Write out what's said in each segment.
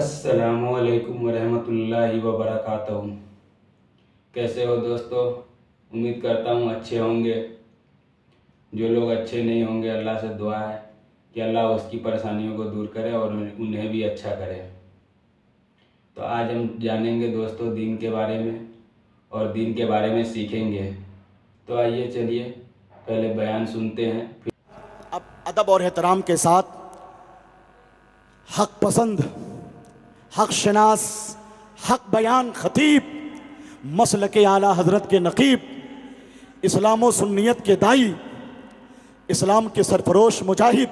अस्सलामुअलैकुम वरहमतुल्लाहि वबरकातुहू। कैसे हो दोस्तों? उम्मीद करता हूँ अच्छे होंगे। जो लोग अच्छे नहीं होंगे, अल्लाह से दुआ है कि अल्लाह उसकी परेशानियों को दूर करे और उन्हें भी अच्छा करे। तो आज हम जानेंगे दोस्तों दीन के बारे में और दीन के बारे में सीखेंगे। तो आइए चलिए पहले बयान सुनते हैं। अब अदब और एहतराम के साथ हक पसंद, हक शनास, हक बयान खतीब, मसलक आला हज़रत के नकीब, इस्लाम व सुन्नियत के दाई, इस्लाम के सरफरोश मुजाहिद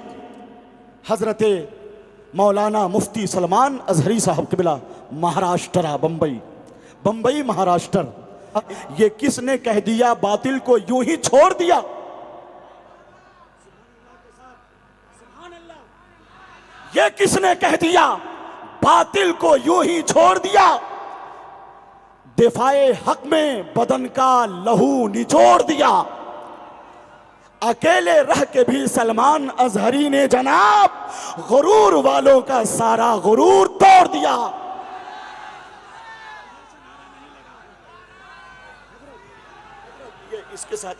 हज़रत मौलाना मुफ्ती सलमान अजहरी साहब क़िबला, महाराष्ट्र, बम्बई महाराष्ट्र। ये किसने कह दिया बातिल को यूं ही छोड़ दिया? ये किसने कह दिया बातिल को यूं ही छोड़ दिया? दिफाए हक में बदन का लहू निचोड़ दिया। अकेले रह के भी सलमान अजहरी ने जनाब गुरूर वालों का सारा गुरूर तोड़ दिया। ये इसके साथ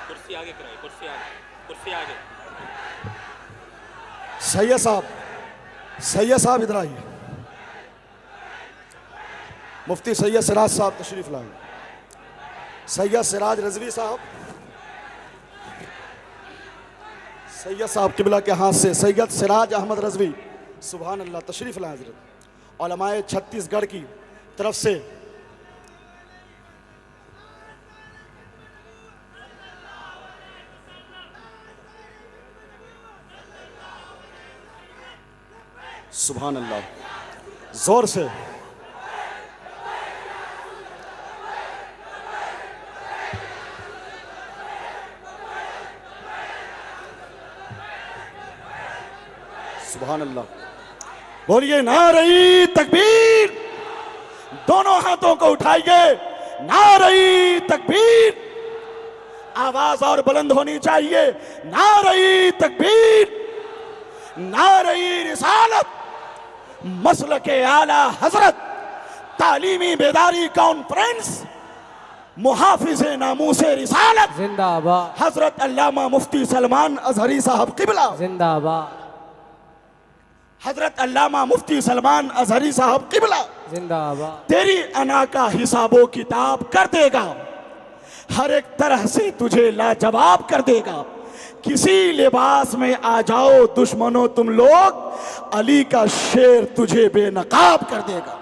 कुर्सी आगे कराइए, कुर्सी आगे। सैयद साहब इधर आइए। मुफ्ती सैयद सिराज साहब तशरीफ लाए। सैयद सिराज रजवी साहब, सैयद साहब क़िबला के हाथ से सैयद सिराज अहमद रजवी, सुभान अल्लाह, तशरीफ लाए हज़रत। उलमाए छत्तीसगढ़ की तरफ से सुभान अल्लाह, जोर से सुभान अल्लाह बोलिए। नारे तकबीर, दोनों हाथों को उठाइए। नारे तकबीर, आवाज और बुलंद होनी चाहिए। नारे तकबीर, नारे रिसालत, मसलक आला हजरत तालीमी बेदारी कॉन्फ्रेंस, मुहाफिज़े नामूसे रिसालत जिंदाबाद, हजरत अल्लामा मुफ्ती सलमान अजहरी साहब क़िबला जिंदाबाद, हजरत अल्लामा मुफ्ती सलमान अजहरी साहब क़िबला जिंदाबाद। तेरी अना का हिसाबो किताब कर देगा, हर एक तरह से तुझे लाजवाब कर देगा। किसी लिबास में आ जाओ दुश्मनों तुम लोग, अली का शेर तुझे बेनकाब कर देगा।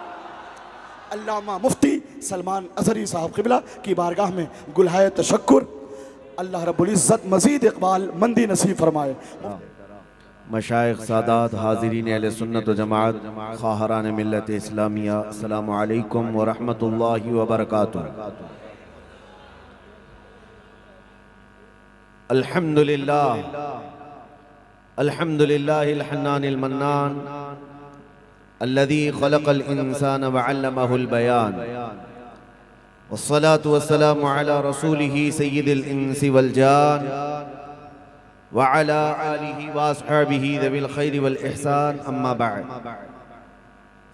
अल्लामा मुफ्ती सलमान अजहरी साहब क़िबला की बारगाह में गुलहाए तशक्कुर। अल्लाह रब्बुल इज़्ज़त मज़ीद इक़बाल मंदी नसीब फरमाए। मशाइख़ सादात हाज़िरीन अहले सुन्नत व जमाअत ख़ाहरान मिल्लत इस्लामिया, अस्सलामु अलैकुम व रहमतुल्लाहि व बरकातुहू। अल्हम्दुलिल्लाह अल्हम्दुलिल्लाहिल हन्नानिल मन्नान अल्लज़ी ख़लक़ल इंसान व अल्लमहुल बयान, वस्सलातु वस्सलामु अला रसूलिही सय्यिदिल इंसी वल जान व अला आलिही व अस्हाबिही ज़विल खैरि वल इहसान, अम्मा बअद।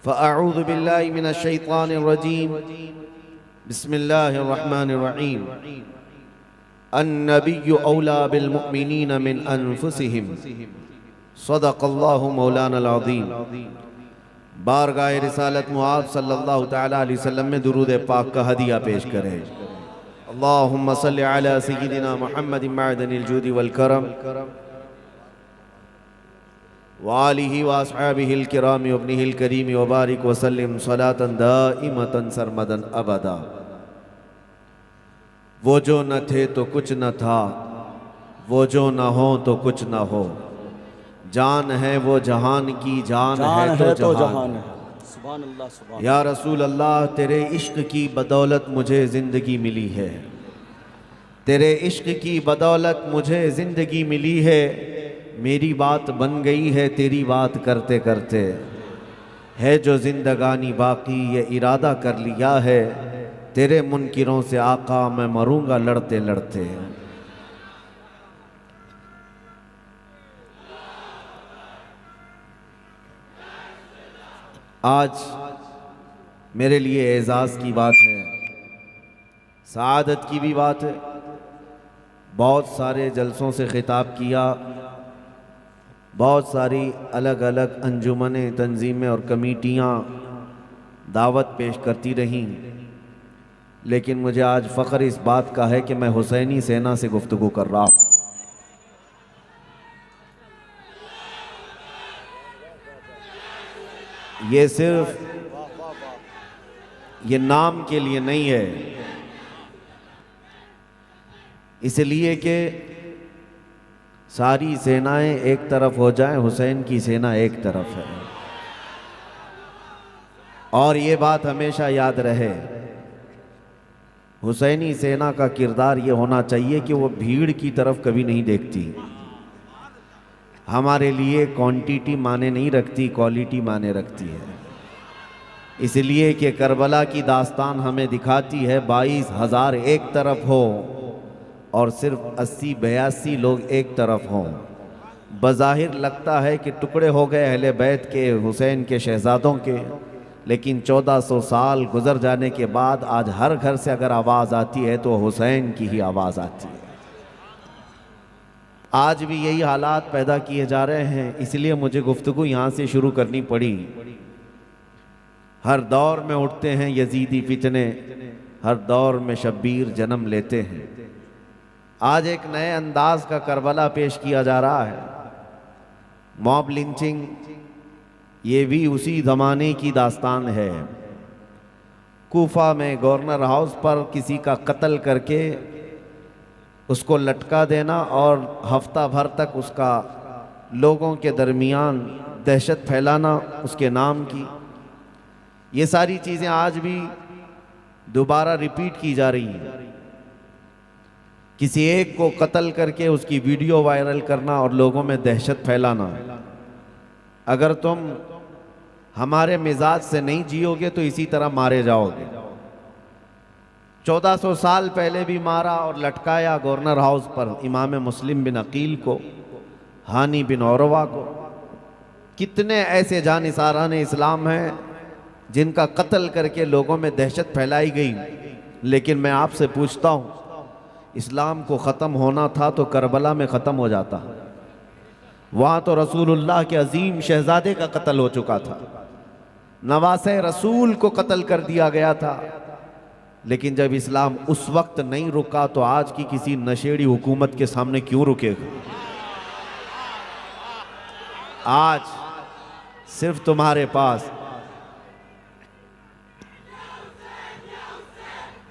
फ़अऊज़ु बिल्लाहि मिनश शैतानिर रजीम, बिस्मिल्लाहिर रहमानिर रहीम। अन्नबिय्यु औला बिल मुअमिनीन मिन अनफुसिहिम, सदक़ल्लाहु मौलानल अज़ीम। बारगाह रिसालत मुआब सल्लल्लाहु तआला अलैहि वसल्लम में दुरूद पाक का हदिया पेश करें। अल्लाहुम्मा सल्लि अला सय्यिदिना मुहम्मदिन मअदनिल जूदि वल करम व आलिहि व अस्हाबिहिल किराम व इब्निहिल करीम व बारिक व सल्लिम सलातन दाइमतन सरमदन अबदा। वो जो न थे तो कुछ न था, वो जो न हो तो कुछ न हो, जान है वो जहान की, जान है तो जहान है। सुभान अल्लाह, सुभान। या रसूल अल्लाह, तेरे इश्क की बदौलत मुझे ज़िंदगी मिली है, तेरे इश्क की बदौलत मुझे ज़िंदगी मिली है। मेरी बात बन गई है तेरी बात करते करते, है जो जिंदगानी बाकी ये इरादा कर लिया है, तेरे मुनकिरों से आका मैं मरूंगा लड़ते लड़ते। आज मेरे लिए एजाज़ की बात है, सआदत की भी बात है। बहुत सारे जलसों से खिताब किया, बहुत सारी अलग अलग अंजुमनें, तंजीमें और कमेटियाँ दावत पेश करती रहीं, लेकिन मुझे आज फ़ख्र इस बात का है कि मैं हुसैनी सेना से गुफ्तगू कर रहा हूँ। ये सिर्फ ये नाम के लिए नहीं है, इसलिए कि सारी सेनाएं एक तरफ हो जाएं, हुसैन की सेना एक तरफ है। और ये बात हमेशा याद रहे, हुसैनी सेना का किरदार ये होना चाहिए कि वो भीड़ की तरफ कभी नहीं देखती। हमारे लिए क्वांटिटी माने नहीं रखती, क्वालिटी माने रखती है। इसलिए कि करबला की दास्तान हमें दिखाती है 22,000 एक तरफ हो और सिर्फ 80-82 लोग एक तरफ हों। बज़ाहिर लगता है कि टुकड़े हो गए अहले बैत के, हुसैन के शहजादों के, लेकिन 1400 साल गुजर जाने के बाद आज हर घर से अगर आवाज़ आती है तो हुसैन की ही आवाज़ आती है। आज भी यही हालात पैदा किए जा रहे हैं, इसलिए मुझे गुफ्तगू यहाँ से शुरू करनी पड़ी। हर दौर में उठते हैं यजीदी फितने, हर दौर में शब्बीर जन्म लेते हैं। आज एक नए अंदाज का करबला पेश किया जा रहा है। मॉब लिंचिंग ये भी उसी ज़माने की दास्तान है। कूफा में गवर्नर हाउस पर किसी का कत्ल करके उसको लटका देना और हफ्ता भर तक उसका लोगों के दरमियान दहशत फैलाना उसके नाम की, ये सारी चीज़ें आज भी दोबारा रिपीट की जा रही हैं। किसी एक को कत्ल करके उसकी वीडियो वायरल करना और लोगों में दहशत फैलाना। अगर तुम हमारे मिजाज से नहीं जियोगे तो इसी तरह मारे जाओगे। 1400 साल पहले भी मारा और लटकाया गवर्नर हाउस पर इमाम मुस्लिम बिन अकील को, हानी बिन औरवा को। कितने ऐसे जानिसारान इस्लाम हैं जिनका कत्ल करके लोगों में दहशत फैलाई गई। लेकिन मैं आपसे पूछता हूँ, इस्लाम को ख़त्म होना था तो करबला में ख़त्म हो जाता। वहाँ तो रसूलुल्लाह के अजीम शहजादे का कत्ल हो चुका था, नवासे रसूल को कत्ल कर दिया गया था। लेकिन जब इस्लाम उस वक्त नहीं रुका तो आज की किसी नशेड़ी हुकूमत के सामने क्यों रुकेगा? आज सिर्फ तुम्हारे पास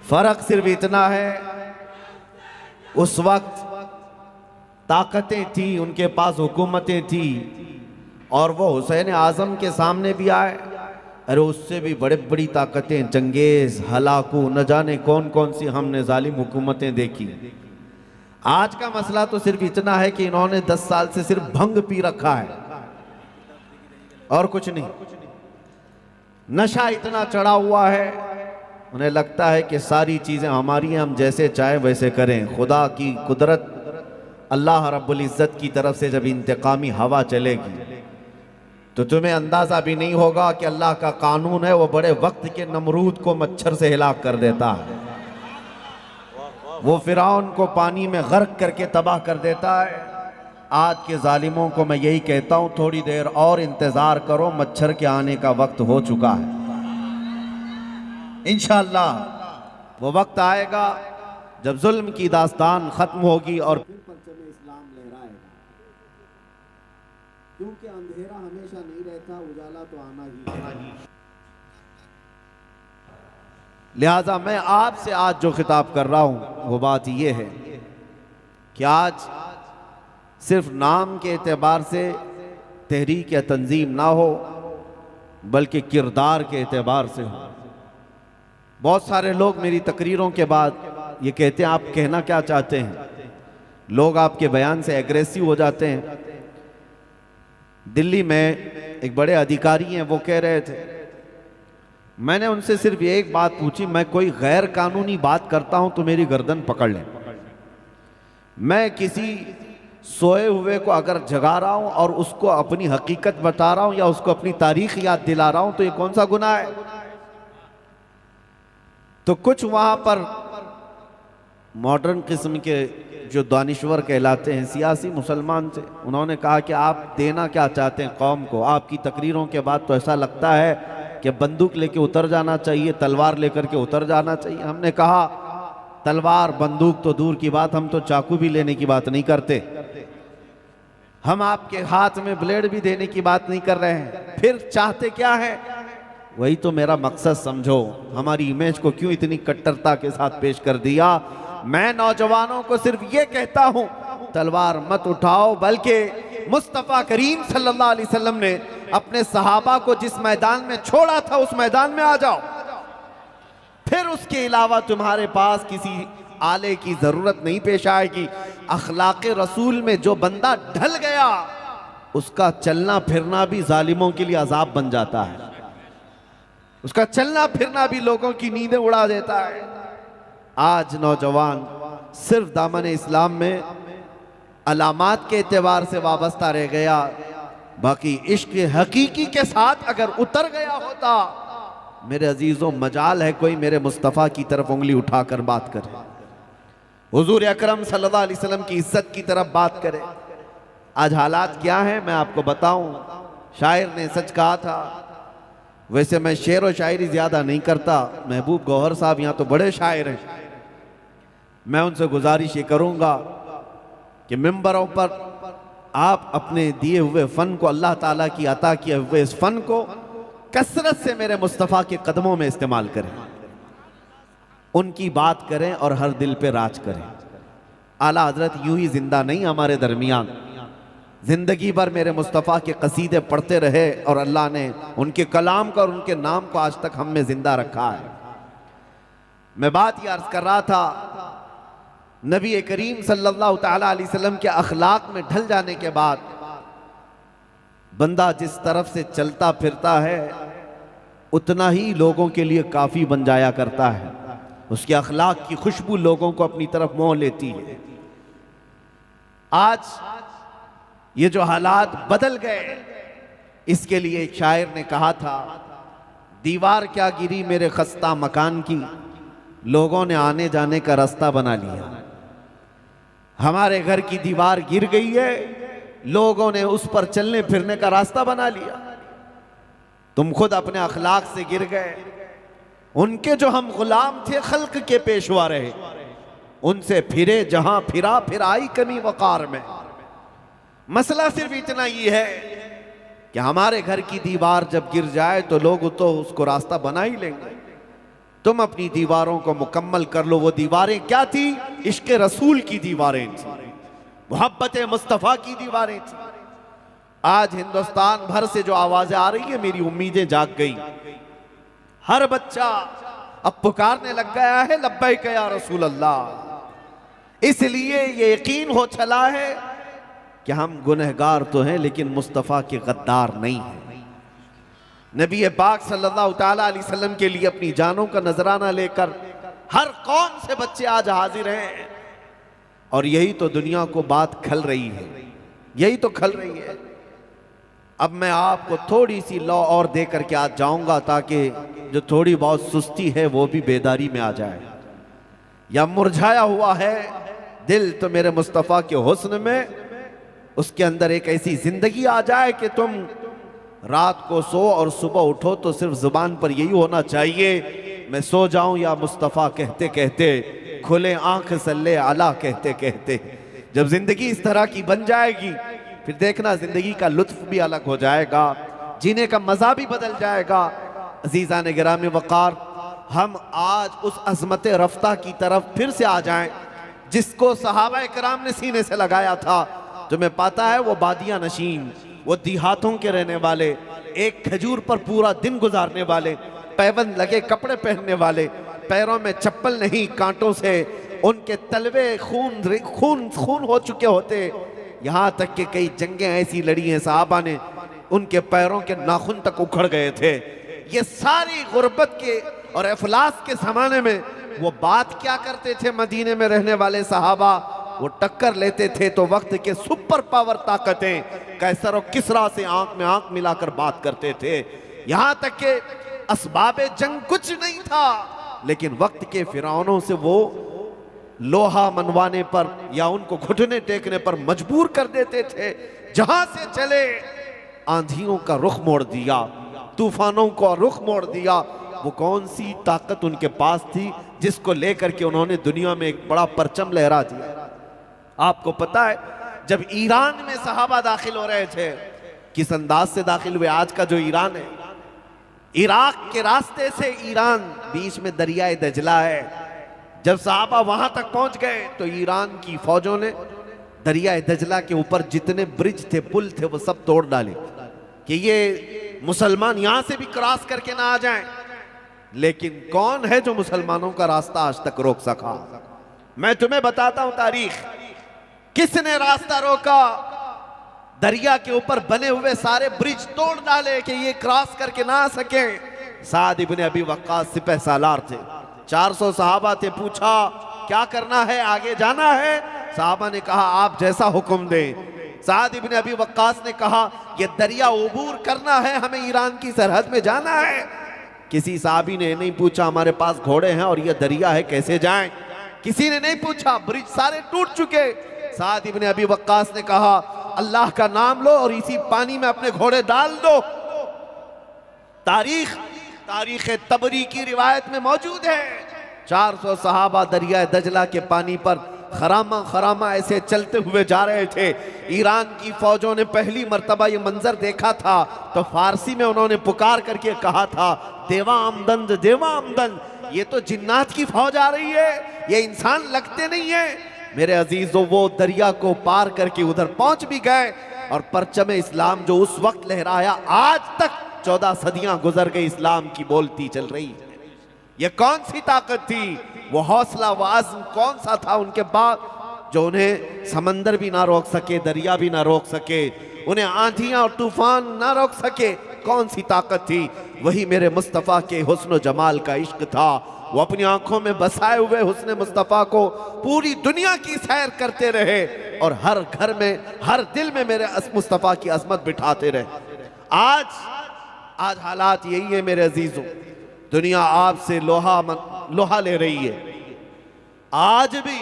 फर्क सिर्फ इतना है, उस वक्त ताकतें थी, उनके पास हुकूमतें थी और वो हुसैन आज़म के सामने भी आए। अरे उससे भी बड़े बड़ी ताकतें, चंगेज़, हलाकू, न जाने कौन कौन सी हमने जालिम हुकूमतें देखी। आज का मसला तो सिर्फ इतना है कि इन्होंने 10 साल से सिर्फ भंग पी रखा है और कुछ नहीं। नशा इतना चढ़ा हुआ है, उन्हें लगता है कि सारी चीज़ें हमारी हैं, हम जैसे चाहें वैसे करें। खुदा की कुदरत, अल्लाह रब्बुल इज़्ज़त की तरफ से जब इंतकामी हवा चलेगी तो तुम्हें अंदाज़ा भी नहीं होगा कि अल्लाह का कानून है, वो बड़े वक्त के नमरूद को मच्छर से हिलाक कर देता है, वो फिरौन को पानी में गर्क करके तबाह कर देता है। आज के जालिमों को मैं यही कहता हूँ, थोड़ी देर और इंतज़ार करो, मच्छर के आने का वक्त हो चुका है। इंशाअल्लाह वो वक्त आएगा जब जुल्म की दास्तान ख़त्म होगी और परचम इस्लाम लहराएगा। क्योंकि अंधेरा हमेशा नहीं रहता, उजाला तो आना ही है। लिहाजा मैं आपसे आज जो खिताब कर रहा हूं वो बात ये है कि आज सिर्फ नाम के एतबार से तहरीक या तंजीम ना हो, बल्कि किरदार के एतबार से हो। बहुत सारे लोग मेरी तकरीरों के बाद ये कहते हैं, आप कहना क्या चाहते हैं? लोग आपके बयान से एग्रेसिव हो जाते हैं। दिल्ली में एक बड़े अधिकारी हैं, वो कह रहे थे, मैंने उनसे सिर्फ एक बात पूछी, मैं कोई गैर कानूनी बात करता हूं तो मेरी गर्दन पकड़ लें। मैं किसी सोए हुए को अगर जगा रहा हूं और उसको अपनी हकीकत बता रहा हूं या उसको अपनी तारीख याद दिला रहा हूं तो ये कौन सा गुनाह है? तो कुछ वहां पर मॉडर्न किस्म के जो दानिश्वर कहलाते हैं, सियासी मुसलमान थे, उन्होंने कहा कि आप देना क्या चाहते हैं कौम को? आपकी तकरीरों के बाद तो ऐसा लगता है कि बंदूक लेके उतर जाना चाहिए, तलवार लेकर के उतर जाना चाहिए। हमने कहा तलवार बंदूक तो दूर की बात, हम तो चाकू भी लेने की बात नहीं करते, हम आपके हाथ में ब्लेड भी देने की बात नहीं कर रहे हैं। फिर चाहते क्या है? वही तो मेरा मकसद समझो। हमारी इमेज को क्यों इतनी कट्टरता के साथ पेश कर दिया? मैं नौजवानों को सिर्फ ये कहता हूं, तलवार मत उठाओ, बल्कि मुस्तफ़ा करीम सल्लल्लाहु अलैहि वसल्लम ने अपने सहाबा को जिस मैदान में छोड़ा था उस मैदान में आ जाओ। फिर उसके अलावा तुम्हारे पास किसी आले की जरूरत नहीं पेश आएगी। अखलाक़े रसूल में जो बंदा ढल गया उसका चलना फिरना भी जालिमों के लिए अजाब बन जाता है, उसका चलना फिरना भी लोगों की नींदें उड़ा देता है। आज नौजवान सिर्फ दामन इस्लाम में अलामात के एतबार से वाबस्ता रह गया, बाकी इश्क हकीकी के साथ अगर उतर गया होता, मेरे अजीजों मजाल है कोई मेरे मुस्तफ़ा की तरफ उंगली उठाकर बात करे, हुजूर अकरम सल्लल्लाहु अलैहि वसल्लम की इज्जत की तरफ बात करे। आज हालात क्या है मैं आपको बताऊं। शायर ने सच कहा था। वैसे मैं शेर व शायरी ज्यादा नहीं करता, महबूब गौहर साहब यहाँ तो बड़े शायर हैं, मैं उनसे गुजारिश ये करूंगा कि मिंबरों पर आप अपने दिए हुए फन को, अल्लाह ताला की अता किए हुए इस फन को कसरत से मेरे मुस्तफ़ा के कदमों में इस्तेमाल करें, उनकी बात करें और हर दिल पे राज करें। आला हजरत यूं ही जिंदा नहीं हमारे दरमियान, जिंदगी भर मेरे मुस्तफ़ा के कसीदे पढ़ते रहे और अल्लाह ने उनके कलाम को और उनके नाम को आज तक हम में जिंदा रखा है। मैं बात ये अर्ज कर रहा था, नबी करीम सल्लल्लाहु ताला अलैहि वसल्लम के अखलाक में ढल जाने के बाद बंदा जिस तरफ से चलता फिरता है उतना ही लोगों के लिए काफ़ी बन जाया करता है। उसके अखलाक की खुशबू लोगों को अपनी तरफ मोह लेती है। आज ये जो हालात बदल गए, इसके लिए एक शायर ने कहा था, दीवार क्या गिरी मेरे खस्ता मकान की, लोगों ने आने जाने का रास्ता बना लिया। हमारे घर की दीवार गिर गई है, लोगों ने उस पर चलने फिरने का रास्ता बना लिया। तुम खुद अपने अखलाक से गिर गए। उनके जो हम गुलाम थे खल्क के पेशवा रहे, उनसे फिरे जहां फिरा फिर आई कमी वकार में। मसला सिर्फ इतना ही है कि हमारे घर की दीवार जब गिर जाए तो लोग तो उसको रास्ता बना ही लेंगे। तुम अपनी दीवारों को मुकम्मल कर लो। वो दीवारें क्या थी? इश्क रसूल की दीवारें थी, मोहब्बत मुस्तफ़ा की दीवारें थी। आज हिंदुस्तान भर से जो आवाजें आ रही है, मेरी उम्मीदें जाग गई। हर बच्चा अब पुकारने लग गया है लब्बैक या रसूल अल्लाह। इसलिए ये यकीन हो चला है कि हम गुनहगार तो हैं लेकिन मुस्तफ़ा के गद्दार नहीं हैं। नबी पाक सल्लल्लाहु ताला अलैहि वसल्लम के लिए अपनी जानों का नजराना लेकर हर कौम से बच्चे आज हाजिर हैं, और यही तो दुनिया को बात खल रही है, यही तो खल रही है। अब मैं आपको थोड़ी सी लौ और दे करके आज जाऊंगा ताकि जो थोड़ी बहुत सुस्ती है वो भी बेदारी में आ जाए, या मुरझाया हुआ है दिल तो मेरे मुस्तफ़ा के हुस्न में, उसके अंदर एक ऐसी जिंदगी आ जाए कि तुम रात को सो और सुबह उठो तो सिर्फ जुबान पर यही होना चाहिए, मैं सो जाऊं या मुस्तफ़ा कहते कहते, खुले आंख सल्ले आला कहते कहते। जब जिंदगी इस तरह की बन जाएगी फिर देखना जिंदगी का लुत्फ भी अलग हो जाएगा, जीने का मजा भी बदल जाएगा। अजीज़ान गिरामी वक़ार, हम आज उस अज़मत रफ्ता की तरफ फिर से आ जाएं जिसको सहाबा कराम ने सीने से लगाया था। तुम्हें पता है वो बादिया नशीन, वो देहातों के रहने वाले, एक खजूर पर पूरा दिन गुजारने वाले, पैबंद लगे कपड़े पहनने वाले, पैरों में चप्पल नहीं, कांटों से उनके तलवे खून खून खून हो चुके होते। यहाँ तक कि कई जंगें ऐसी लड़ी हैं साहबा ने, उनके पैरों के नाखून तक उखड़ गए थे। ये सारी गुर्बत के और अफलास के ज़माने में वो बात क्या करते थे मदीने में रहने वाले सहाबा? वो टक्कर लेते थे तो वक्त के सुपर पावर ताकतें कैसर और किसरा से आंख में आंख मिलाकर बात करते थे। यहां तक के असबाबे जंग कुछ नहीं था, लेकिन वक्त के फिरौनों से वो लोहा मनवाने पर या उनको घुटने टेकने पर मजबूर कर देते थे। जहां से चले आंधियों का रुख मोड़ दिया, तूफानों का रुख मोड़ दिया। वो कौन सी ताकत उनके पास थी जिसको लेकर के उन्होंने दुनिया में एक बड़ा परचम लहरा दिया? आपको पता है जब ईरान में सहाबा दाखिल हो रहे थे, किस अंदाज से दाखिल हुए? आज का जो ईरान है, इराक के रास्ते से ईरान, बीच में दरियाए दजला है। जब सहाबा वहां तक पहुंच गए तो ईरान की फौजों ने दरियाए दजला के ऊपर जितने ब्रिज थे, पुल थे, वो सब तोड़ डाले कि ये मुसलमान यहां से भी क्रॉस करके ना आ जाएं। लेकिन कौन है जो मुसलमानों का रास्ता आज तक रोक सका? मैं तुम्हें बताता हूं तारीख, किसने रास्ता रोका? दरिया के ऊपर बने हुए सारे ब्रिज तोड़ डाले कि ये क्रॉस करके ना आ सके। साद इब्ने अबी वक्कास सिपह सालार थे, 400 सहाबा थे। पूछा क्या करना है, आगे जाना है? सहाबा ने कहा आप जैसा हुक्म दें। साद इब्ने अबी वक्कास ने कहा ये दरिया उबूर करना है, हमें ईरान की सरहद में जाना है। किसी साहबी ने नहीं पूछा हमारे पास घोड़े हैं और ये दरिया है कैसे जाएं? किसी ने नहीं पूछा, ब्रिज सारे टूट चुके। साद इब्ने अबी वक्कास ने कहा अल्लाह का नाम लो और इसी पानी में अपने घोड़े डाल दो। तारीख तबरी की रिवायत में मौजूद है, 400 सहाबा दरिया दजला के पानी पर खरामा खरामा ऐसे चलते हुए जा रहे थे। ईरान की फौजों ने पहली मर्तबा ये मंजर देखा था तो फारसी में उन्होंने पुकार करके कहा था देवा आमदन, देवा आमदन, ये तो जिन्नात की फौज आ रही है, ये इंसान लगते नहीं है। मेरे अजीजों, वो दरिया को पार करके उधर पहुंच भी गए और परचम इस्लाम जो उस वक्त लहराया, आज तक 14 सदियां गुजर गई, इस्लाम की बोलती चल रही है। ये कौन सी ताकत थी? वो हौसला व अज़्म कौन सा था उनके बाद जो उन्हें समंदर भी ना रोक सके, दरिया भी ना रोक सके, उन्हें आंधियां और तूफान ना रोक सके? कौन सी ताकत थी? वही मेरे मुस्तफ़ा के हुस्न जमाल का इश्क था। वो अपनी आंखों में बसाए हुए हुस्न मुस्तफ़ा को पूरी दुनिया की सैर करते रहे और हर घर में, हर दिल में मेरे मुस्तफ़ा की अजमत बिठाते रहे। आज हालात यही है मेरे अजीजों, दुनिया आपसे लोहा ले रही है। आज भी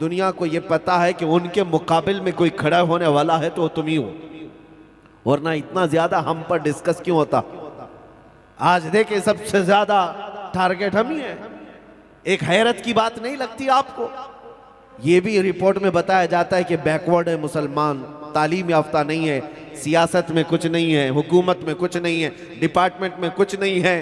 दुनिया को यह पता है कि उनके मुकाबिल में कोई खड़ा होने वाला है तो तुम ही हो, वरना इतना ज्यादा हम पर डिस्कस क्यों होता? आज देखे सबसे ज्यादा टारगेट हम ही है। एक हैरत की बात नहीं लगती आपको? ये भी रिपोर्ट में बताया जाता है कि बैकवर्ड है मुसलमान, तालीम याफ्ता नहीं है, सियासत में कुछ नहीं है, हुकूमत में कुछ नहीं है, डिपार्टमेंट में कुछ नहीं है,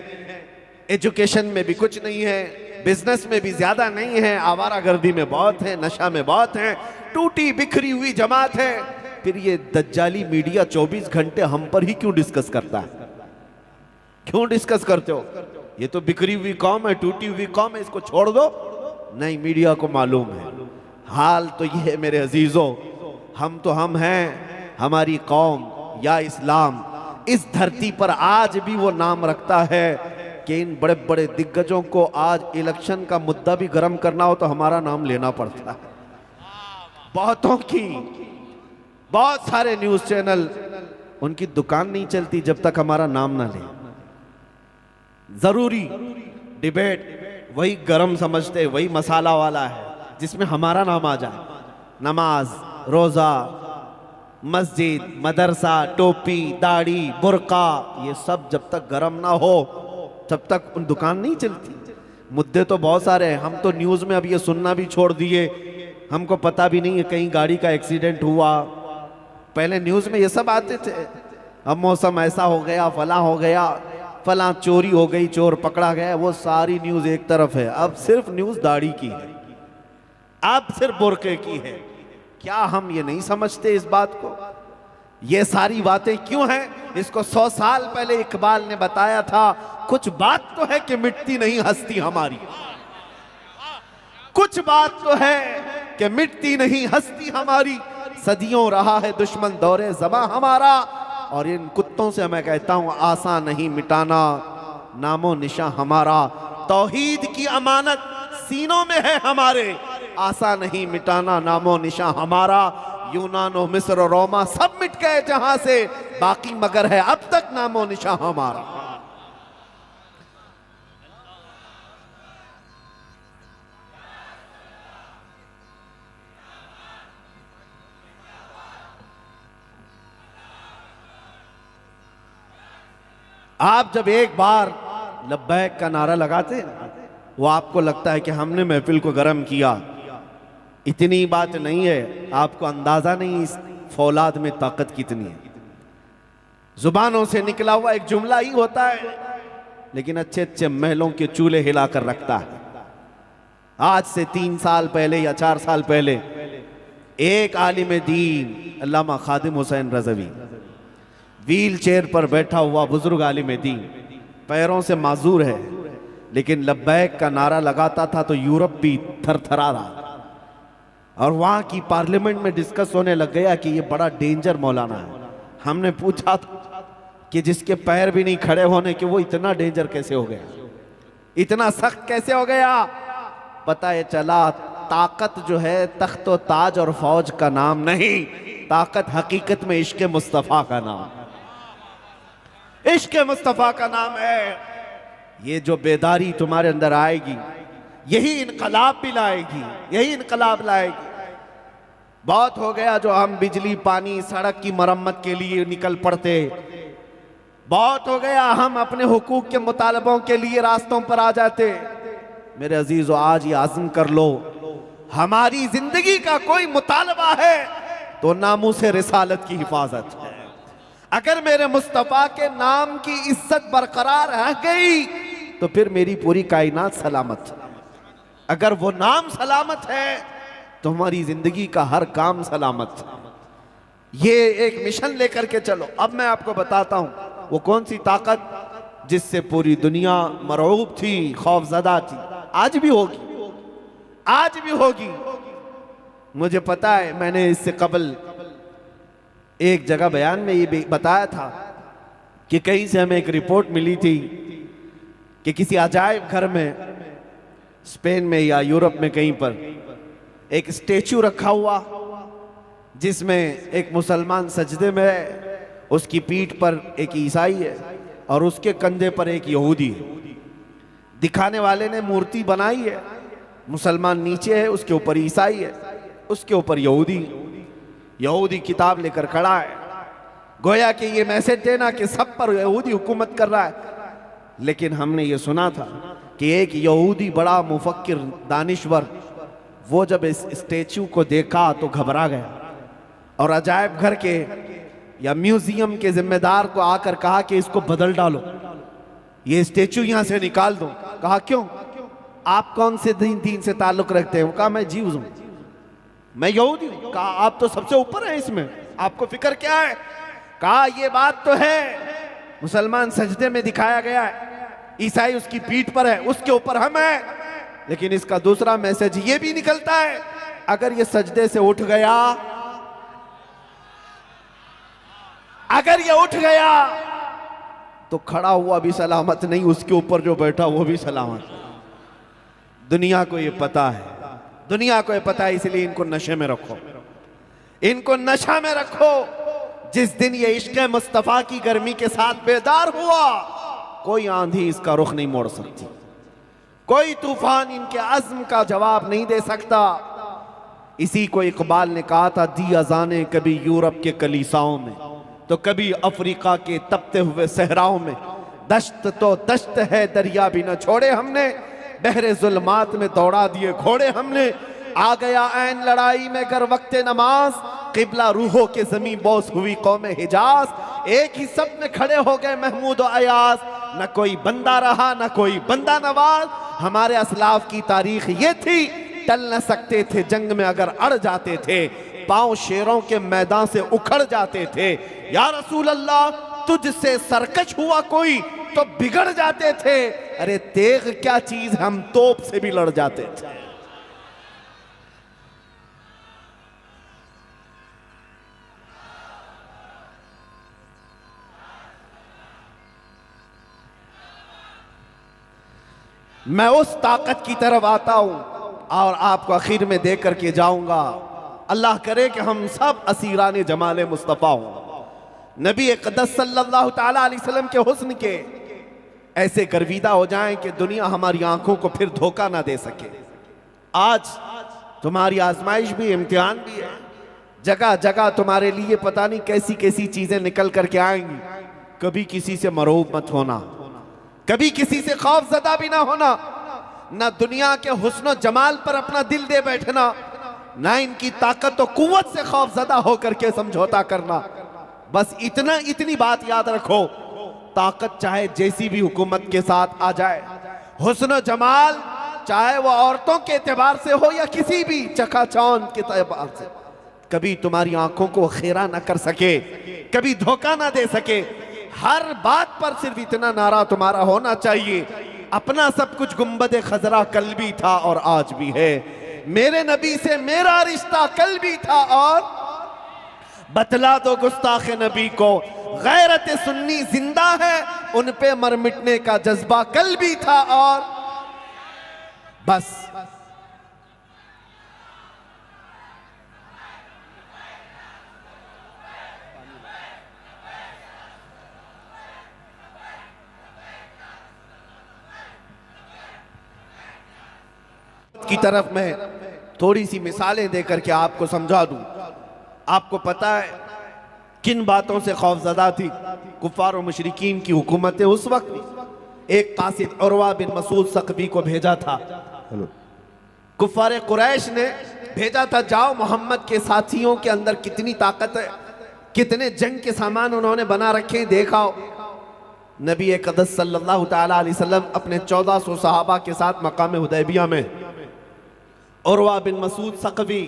एजुकेशन में भी कुछ नहीं है, बिजनेस में भी ज्यादा नहीं है, आवारागर्दी में बहुत है, नशा में बहुत है, टूटी बिखरी हुई जमात है। फिर ये दज्जाली मीडिया 24 घंटे हम पर ही क्यों डिस्कस करता है? क्यों डिस्कस करते हो? ये तो बिखरी हुई कौम है, टूटी हुई कौम है, इसको छोड़ दो। नहीं, मीडिया को मालूम है। हाल तो ये है मेरे अजीजों, हम हैं, हमारी कौम या इस्लाम इस धरती पर आज भी वो नाम रखता है कि इन बड़े बड़े दिग्गजों को आज इलेक्शन का मुद्दा भी गर्म करना हो तो हमारा नाम लेना पड़ता है। बहुतों की, बहुत सारे न्यूज चैनल, उनकी दुकान नहीं चलती जब तक हमारा नाम ना ले। जरूरी डिबेट वही गरम समझते, वही मसाला वाला है जिसमें हमारा नाम आ जाए। नमाज, रोजा, मस्जिद, मदरसा, टोपी, दाढ़ी, बुर्का, ये सब जब तक गरम ना हो तब तक उन दुकान नहीं चलती। मुद्दे तो बहुत सारे हैं, हम तो न्यूज़ में अब ये सुनना भी छोड़ दिए, हमको पता भी नहीं है कहीं गाड़ी का एक्सीडेंट हुआ। पहले न्यूज़ में ये सब आते थे, अब मौसम ऐसा हो गया, फला हो गया, फला चोरी हो गई, चोर पकड़ा गया, वो सारी न्यूज़ एक तरफ है। अब सिर्फ न्यूज़ दाढ़ी की है, अब सिर्फ बुर्के की है। क्या हम ये नहीं समझते इस बात को? ये सारी बातें क्यों हैं? इसको 100 साल पहले इकबाल ने बताया था, कुछ बात तो है कि मिटती नहीं हस्ती हमारी, कुछ बात तो है कि मिटती नहीं हस्ती हमारी, सदियों रहा है दुश्मन दौरे ज़बां हमारा। और इन कुत्तों से मैं कहता हूं, आसान नहीं मिटाना नामो निशा हमारा। तौहीद की अमानत सीनों में है हमारे, आसा नहीं मिटाना नामो निशान हमारा। यूनानो मिस्र रोमा सब मिट गए जहां से, बाकी मगर है अब तक नामो निशान हमारा। आप जब एक बार लब्बैक का नारा लगाते हैं, वो आपको लगता है कि हमने महफिल को गर्म किया। इतनी बात नहीं है, आपको अंदाजा नहीं इस फौलाद में ताकत कितनी है। जुबानों से निकला हुआ एक जुमला ही होता है, लेकिन अच्छे अच्छे महलों के चूल्हे हिलाकर रखता है। आज से 3 साल पहले या 4 साल पहले एक आलिम दीन अल्लामा खादिम हुसैन रज़वी, व्हील चेयर पर बैठा हुआ बुजुर्ग आलिम दीन, पैरों से माजूर है, लेकिन लब्बैक का नारा लगाता था तो यूरोप भी थरथरा रहा। और वहां की पार्लियामेंट में डिस्कस होने लग गया कि ये बड़ा डेंजर मौलाना है। हमने पूछा कि जिसके पैर भी नहीं खड़े होने के, वो इतना डेंजर कैसे हो गया, इतना सख्त कैसे हो गया? पता है चला ताकत जो है तख्त व ताज और फौज का नाम नहीं, ताकत हकीकत में इश्क मुस्तफ़ा का नाम, इश्क मुस्तफ़ा का नाम है। ये जो बेदारी तुम्हारे अंदर आएगी, यही इनकलाब भी लाएगी, यही इनकलाब लाएगी। बहुत हो गया जो हम बिजली पानी सड़क की मरम्मत के लिए निकल पड़ते, बहुत हो गया हम अपने हुकूक के मुतालबों के लिए रास्तों पर आ जाते। मेरे अजीजों, आज ये आज़म कर लो, हमारी जिंदगी का कोई मुतालबा है तो नामूस रिसालत की हिफाजत है। अगर मेरे मुस्तफ़ा के नाम की इज्जत बरकरार रह गई तो फिर मेरी पूरी कायनात सलामत। अगर वो नाम सलामत है तो हमारी जिंदगी का हर काम सलामत। ये एक मिशन लेकर के चलो। अब मैं आपको बताता हूं वो कौन सी ताकत जिससे पूरी दुनिया मरऊब थी, खौफजदा थी, आज भी होगी, आज भी होगी। मुझे पता है, मैंने इससे कबल एक जगह बयान में ये बताया था कि कहीं से हमें एक रिपोर्ट मिली थी कि किसी अजायब घर में स्पेन में या यूरोप में कहीं पर एक स्टेचू रखा हुआ, जिसमें एक मुसलमान सजदे में है, उसकी पीठ पर एक ईसाई है और उसके कंधे पर एक यहूदी है। दिखाने वाले ने मूर्ति बनाई है, मुसलमान नीचे है, उसके ऊपर ईसाई है, उसके ऊपर यहूदी। यहूदी किताब लेकर खड़ा है, गोया कि ये मैसेज देना कि सब पर यहूदी हुकूमत कर रहा है। लेकिन हमने ये सुना था कि एक यहूदी बड़ा मुफक्किर दानिश्वर, वो जब इस स्टेचू को देखा तो घबरा गया और अजायब घर के या म्यूजियम के जिम्मेदार को आकर कहा कि इसको बदल डालो, ये स्टेचू यहां से निकाल दो। कहा क्यों, आप कौन से दीन से ताल्लुक रखते हैं? वो कहा मैं जीव हूं, मैं यहूदी हूं। कहा आप तो सबसे ऊपर हैं इसमें, आपको फिक्र क्या है? कहा ये बात तो है, मुसलमान सजदे में दिखाया गया है, ईसाई उसकी पीठ पर है, उसके ऊपर हम हैं, लेकिन इसका दूसरा मैसेज ये भी निकलता है, अगर ये सजदे से उठ गया, अगर ये उठ गया तो खड़ा हुआ भी सलामत नहीं, उसके ऊपर जो बैठा वो भी सलामत। दुनिया को ये पता है, दुनिया को ये पता है, इसलिए इनको नशे में रखो, इनको नशा में रखो। जिस दिन ये इश्क मुस्तफा की गर्मी के साथ बेदार हुआ, कोई आंधी इसका रुख नहीं मोड़ सकती, कोई तूफान इनके अज़्म का जवाब नहीं दे सकता। इसी को इकबाल ने कहा था, दी अजाने कभी यूरोप के कलीसाओं में तो कभी अफ्रीका के तपते हुए सहराओं में, दश्त तो दश्त है दरिया भी न छोड़े हमने, बहरे जुल्मात में दौड़ा दिए घोड़े हमने। आ गया ऐन लड़ाई में गर वक्ते नमाज, किबला रूहों के जमीन बोस हुई कौम हिजाज। एक ही सब में खड़े हो गए महमूद और अयाज, न कोई बंदा रहा न कोई बंदा नवाज। हमारे असलाफ की तारीख ये थी, टल न सकते थे जंग में अगर अड़ जाते थे, पांव शेरों के मैदान से उखड़ जाते थे। या रसूल अल्लाह तुझसे सरकश हुआ कोई तो बिगड़ जाते थे, अरे तेग क्या चीज, हम तोप से भी लड़ जाते थे। मैं उस ताकत की तरफ आता हूं और आपको आखिर में दे करके जाऊंगा। अल्लाह करे कि हम सब असीरान जमाल मुस्तफ़ा हों, नबी अक़दस सल्लल्लाहु ताला अलैहि वसल्लम के हुस्न के ऐसे गर्विदा हो जाएं कि दुनिया हमारी आंखों को फिर धोखा ना दे सके। आज तुम्हारी आजमाइश भी, इम्तिहान भी है, जगह जगह तुम्हारे लिए पता नहीं कैसी कैसी चीजें निकल करके आएंगी। कभी किसी से मरूब मत होना, कभी किसी से खौफजदा भी ना होना, ना दुनिया के हुस्न जमाल पर अपना दिल दे बैठना, ना इनकी ताकत और कुव्वत से खौफजदा होकर के समझौता करना। बस इतनी बात याद रखो, ताकत चाहे जैसी भी हुकूमत के साथ आ जाए, हुस्न जमाल चाहे वो औरतों के एतबार से हो या किसी भी चकाचौंध के एतबार से, कभी तुम्हारी आंखों को खेरा ना कर सके, कभी धोखा ना दे सके। हर बात पर सिर्फ इतना नारा तुम्हारा होना चाहिए, अपना सब कुछ गुंबद खजरा कल भी था और आज भी है, मेरे नबी से मेरा रिश्ता कल भी था और बतला दो गुस्ताख नबी को, गैरत सुन्नी जिंदा है, उन पे मर मिटने का जज्बा कल भी था और बस। की तरफ मैं थोड़ी सी मिसालें देकर के आपको समझा दूं। आपको पता है किन बातों से खौफजदा थी कुफार और मुशरिकीन की हुकूमतें उस वक्त? एक कासिद उरवा बिन मसूद सकफी को भेजा था, कुफार कुरैश ने भेजा था, जाओ मोहम्मद के साथियों के अंदर कितनी ताकत है, कितने जंग के सामान उन्होंने बना रखे, देखाओ। नबी अक़दस सल्लल्लाहु ताला अलैहि वसल्लम अपने 1400 सहाबा के साथ मकाम हुदैबिया में, उरवा बिन मसूद सकफी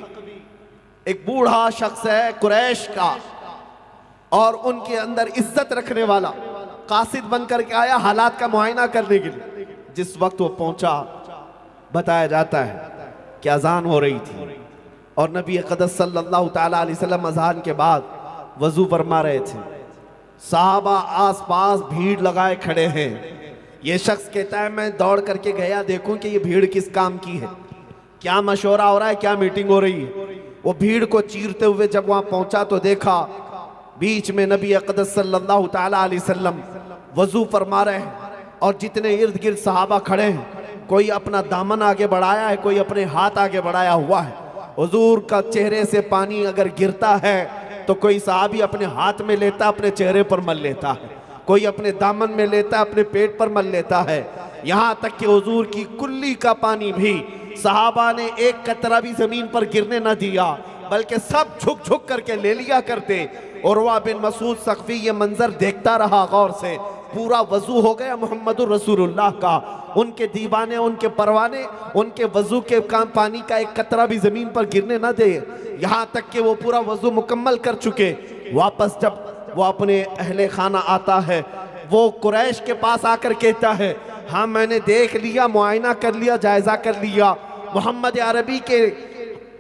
एक बूढ़ा शख्स है कुरैश का और उनके अंदर इज्जत रखने वाला, कासिद बनकर के आया हालात का मुआयना करने के लिए। जिस वक्त वो पहुंचा, बताया जाता है कि अजान हो रही थी और नबी अक़दस सल्लल्लाहु ताला अलैहि वसल्लम अजान के बाद वजू फरमा रहे थे, साहबा आस पास भीड़ लगाए खड़े हैं। ये शख्स कहता है मैं दौड़ करके गया देखूं कि ये भीड़ किस काम की है, क्या मशवरा हो रहा है, क्या मीटिंग हो रही है। वो भीड़ को चीरते हुए जब वहां पहुंचा तो देखा बीच में नबी अक़दस सल्लल्लाहु ताला अलैहि वसल्लम वजू फरमा रहे हैं और जितने इर्द गिर्द सहाबा खड़े हैं, कोई अपना दामन आगे बढ़ाया है, कोई अपने हाथ आगे बढ़ाया हुआ है। हुजूर का चेहरे से पानी अगर गिरता है तो कोई सहाबी अपने हाथ में लेता, अपने चेहरे पर मल लेता है, कोई अपने दामन में लेता, अपने पेट पर मल लेता है। यहाँ तक कि हुजूर की कुल्ली का पानी भी सहाबा ने एक कतरा भी जमीन पर गिरने न दिया, बल्कि सब झुक झुक करके ले लिया करते। उरवा बिन मसूद सकफी ये मंजर देखता रहा गौर से, पूरा वजू हो गया मुहम्मदुर रसूलुल्लाह का, उनके दीवाने, उनके परवाने, उनके वजू के काम पानी का एक कतरा भी जमीन पर गिरने न दे। यहाँ तक कि वो पूरा वजू मुकम्मल कर चुके। वापस जब वो अपने अहले खाना आता है, वो कुरैश के पास आकर कहता है हाँ मैंने देख लिया, मुआयना कर लिया, जायजा कर लिया, मोहम्मद अरबी के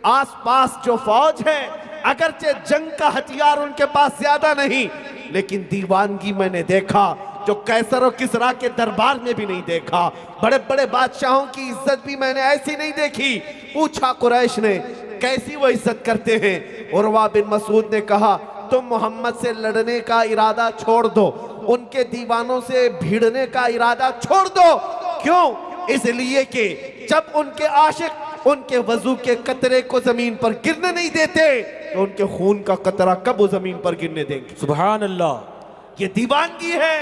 आस पास जो फौज है, अगरचे जंग का हथियार उनके पास ज्यादा नहीं, लेकिन दीवानगी मैंने देखा जो कैसर और किसरा के दरबार में भी नहीं देखा। बड़े बड़े बादशाहों की इज्जत भी मैंने ऐसी नहीं देखी। पूछा कुरैश ने कैसी वो इज्जत करते हैं? उरवा बिन मसूद ने कहा तुम मोहम्मद से लड़ने का इरादा छोड़ दो, उनके दीवानों से भिड़ने का इरादा छोड़ दो। क्यों? इसलिए कि जब उनके आशिक उनके वजू के कतरे को जमीन पर गिरने नहीं देते तो उनके खून का कतरा कब वो जमीन पर गिरने देंगे? सुभान अल्लाह। ये दीवानगी है,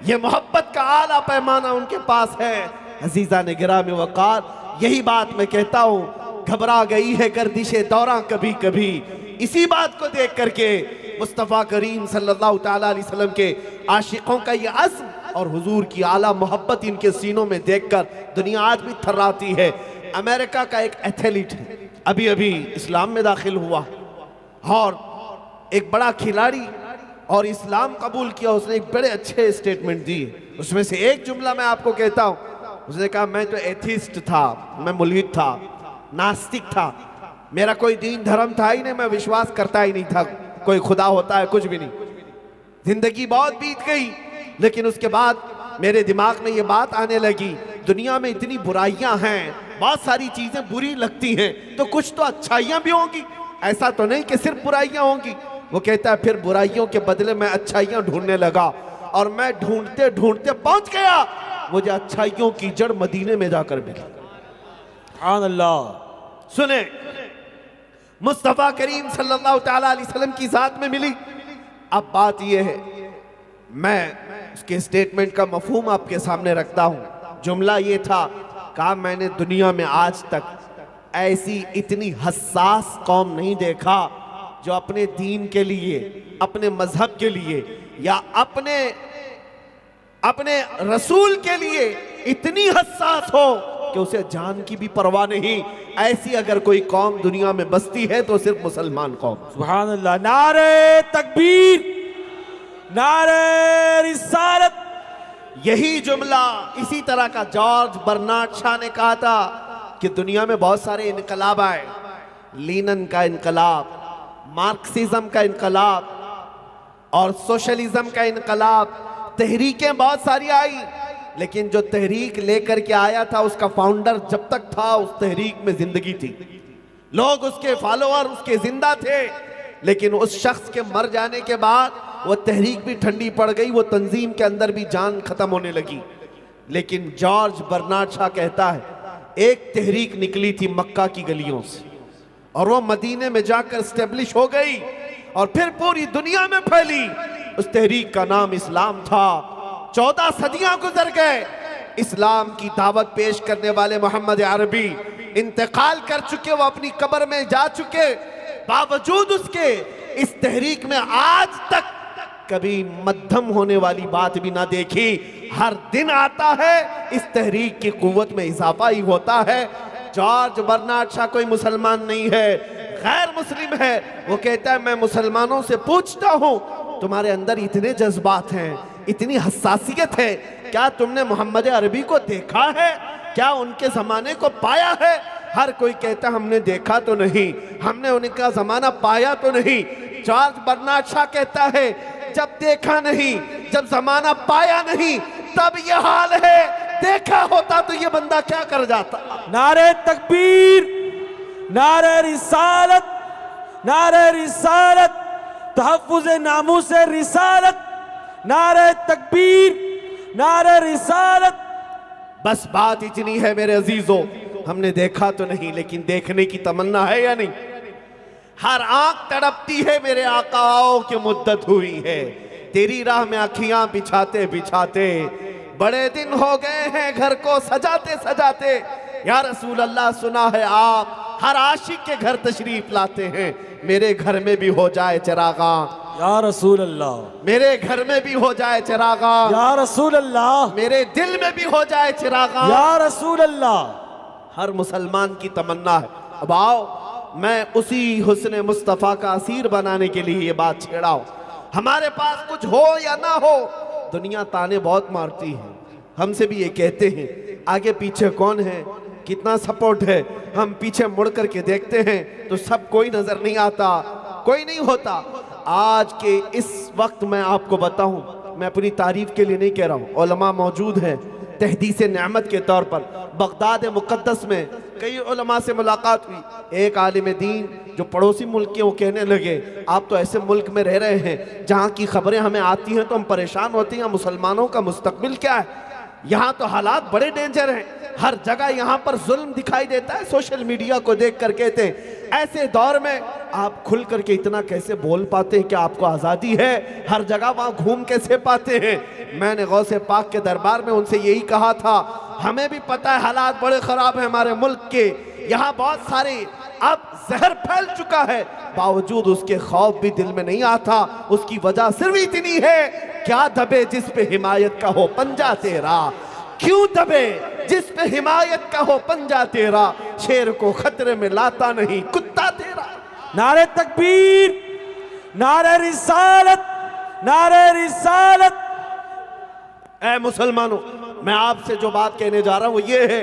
ये मोहब्बत का आला पैमाना उनके पास है। अजीजा ने गिरामी वक़ार, यही बात मैं कहता हूँ, घबरा गई है गर्दिशे दौरा कभी कभी। इसी बात को देख करके मुस्तफ़ा करीम सल्लल्लाहु ताला अलैहि वसल्लम के आशिकों का ये अज़्म और हुजूर की आला मोहब्बत इनके सीनों में देखकर दुनिया आज भी थर्राती है। अमेरिका का एक एथलीट है, अभी अभी इस्लाम में दाखिल हुआ और एक बड़ा खिलाड़ी और इस्लाम कबूल किया। उसने एक बड़े अच्छे स्टेटमेंट दिए, उसमें से एक जुमला मैं आपको कहता हूँ। उसने कहा मैं तो एथिस्ट था, मैं मुल्हिद था, नास्तिक था, मेरा कोई दीन धर्म था ही नहीं, मैं विश्वास करता ही नहीं था कोई खुदा होता है, कुछ भी नहीं। जिंदगी बहुत बीत गई, लेकिन उसके बाद मेरे दिमाग में ये बात आने लगी दुनिया में इतनी बुराइयां हैं, बहुत सारी चीजें बुरी लगती हैं तो कुछ तो अच्छाइयां भी होंगी, ऐसा तो नहीं कि सिर्फ बुराइयां होंगी। वो कहता है फिर बुराइयों के बदले मैं अच्छाइयां ढूंढने लगा और मैं ढूंढते ढूंढते पहुंच गया, मुझे अच्छाइयों की जड़ मदीने में जाकर मिली। सुभान अल्लाह। सुने, मुस्तफा करीम सल्लल्लाहु तआला अलैहि वसल्लम की जात में मिली। अब बात यह है, मैं उसके स्टेटमेंट का मफहूम आपके सामने रखता हूं। जुमला ये था, कहा मैंने दुनिया में आज तक ऐसी इतनी हसास कौम नहीं देखा जो अपने दीन के लिए, अपने मजहब के लिए या अपने रसूल के लिए इतनी हसास हो कि उसे जान की भी परवाह नहीं। ऐसी अगर कोई कौम दुनिया में बसती है तो सिर्फ मुसलमान कौम। सुभान अल्लाह। नारे तकबीर, नारे रिसालत। यही जुमला इसी तरह का जॉर्ज बर्नार्ड शॉ ने कहा था कि दुनिया में बहुत सारे इनकलाब आए, लीनन का इनकलाब, मार्क्सिज्म का इनकलाब और सोशलिज्म का इनकलाब, तहरीकें बहुत सारी आई, लेकिन जो तहरीक लेकर के आया था उसका फाउंडर जब तक था उस तहरीक में जिंदगी थी, लोग उसके फॉलोअर उसके जिंदा थे, लेकिन उस शख्स के मर जाने के बाद वो तहरीक भी ठंडी पड़ गई, वो तंजीम के अंदर भी जान खत्म होने लगी। लेकिन जॉर्ज बर्नार्ड शॉ कहता है एक तहरीक निकली थी मक्का की गलियों से और वो मदीने में जाकर स्टेब्लिश हो गई और फिर पूरी दुनिया में फैली। उस तहरीक का नाम इस्लाम था। 14 सदियां गुजर गए, इस्लाम की दावत पेश करने वाले मोहम्मद अरबी इंतकाल कर चुके, वो अपनी कब्र में जा चुके, बावजूद उसके इस तहरीक में आज तक कभी मध्यम होने वाली बात भी ना देखी। हर दिन आता है, इस तहरीक की कुव्वत में इजाफा ही होता है। जॉर्ज बर्नार्ड शॉ कोई मुसलमान नहीं है, गैर मुस्लिम है। वो कहता है मैं मुसलमानों से पूछता हूं तुम्हारे अंदर इतने जज्बात हैं, इतनी हसासियत है, क्या तुमने मोहम्मद अरबी को देखा है? क्या उनके जमाने को पाया है? हर कोई कहता हमने देखा तो नहीं, हमने उनका जमाना पाया तो नहीं। जॉर्ज बर्नार्ड शॉ कहता है जब देखा नहीं, जब जमाना पाया नहीं, तब ये हाल है, देखा होता तो ये बंदा क्या कर जाता। नारे तकबीर, नारे रिसालत, नारे रिसालत, तहफ्फुज़ नामूस रिसालत, नारे तकबीर, नारे रिसालत। बस बात इतनी है मेरे अजीजों, हमने देखा तो नहीं लेकिन देखने की तमन्ना है या नहीं? हर आंख तड़पती है मेरे आकाओं की मुद्दत हुई है, तेरी राह में आँखियां बिछाते बिछाते बड़े दिन हो गए हैं घर को सजाते सजाते। या रसूल अल्लाह, सुना है आप हर आशिक के घर तशरीफ लाते हैं, मेरे घर में भी हो जाए चिरागा। या रसूल अल्लाह, मेरे घर में भी हो जाए चिरागा। या रसूल अल्लाह, मेरे दिल में भी हो जाए चिरागा। या रसूल अल्लाह, हर मुसलमान की तमन्ना है। अब आओ, मैं उसी हुस्न मुस्तफ़ा का असीर बनाने के लिए ये बात छेड़ा हूं। हमारे पास कुछ हो या ना हो, दुनिया ताने बहुत मारती है, हमसे भी ये कहते हैं आगे पीछे कौन है, कितना सपोर्ट है। हम पीछे मुड़ करके देखते हैं तो सब कोई नजर नहीं आता, कोई नहीं होता। आज के इस वक्त मैं आपको बताऊं, मैं अपनी तारीफ के लिए नहीं कह रहा हूं, उलमा मौजूद हैं तहदीस नेमत के तौर पर। बगदाद मुक़द्दस में कई उलमा से मुलाकात हुई। एक आलिम दीन जो पड़ोसी मुल्क के, वो कहने लगे आप तो ऐसे मुल्क में रह रहे हैं जहाँ की खबरें हमें आती हैं तो हम परेशान होते हैं, मुसलमानों का मुस्तकबिल क्या है? यहाँ तो हालात बड़े डेंजर हैं, हर जगह यहाँ पर जुल्म दिखाई देता है। सोशल मीडिया को देख कर कहते हैं ऐसे दौर में आप खुल करके इतना कैसे बोल पाते हैं कि आपको आज़ादी है, हर जगह वहाँ घूम कैसे पाते हैं? मैंने गौसे पाक के दरबार में उनसे यही कहा था, हमें भी पता है हालात बड़े ख़राब हैं हमारे मुल्क के, यहाँ बहुत सारे अब जहर फैल चुका है, बावजूद उसके खौफ भी दिल में नहीं आता। उसकी वजह सिर्फ इतनी है, क्या दबे जिस पे हिमायत का हो पंजा तेरा, क्यों दबे जिस पे हिमायत का हो पंजा तेरा, शेर को खतरे में लाता नहीं कुत्ता तेरा। नारे तकबीर, नारे रिसालत, नारे रिसालत। ऐ मुसलमानों, मैं आपसे जो बात कहने जा रहा हूं वो ये है,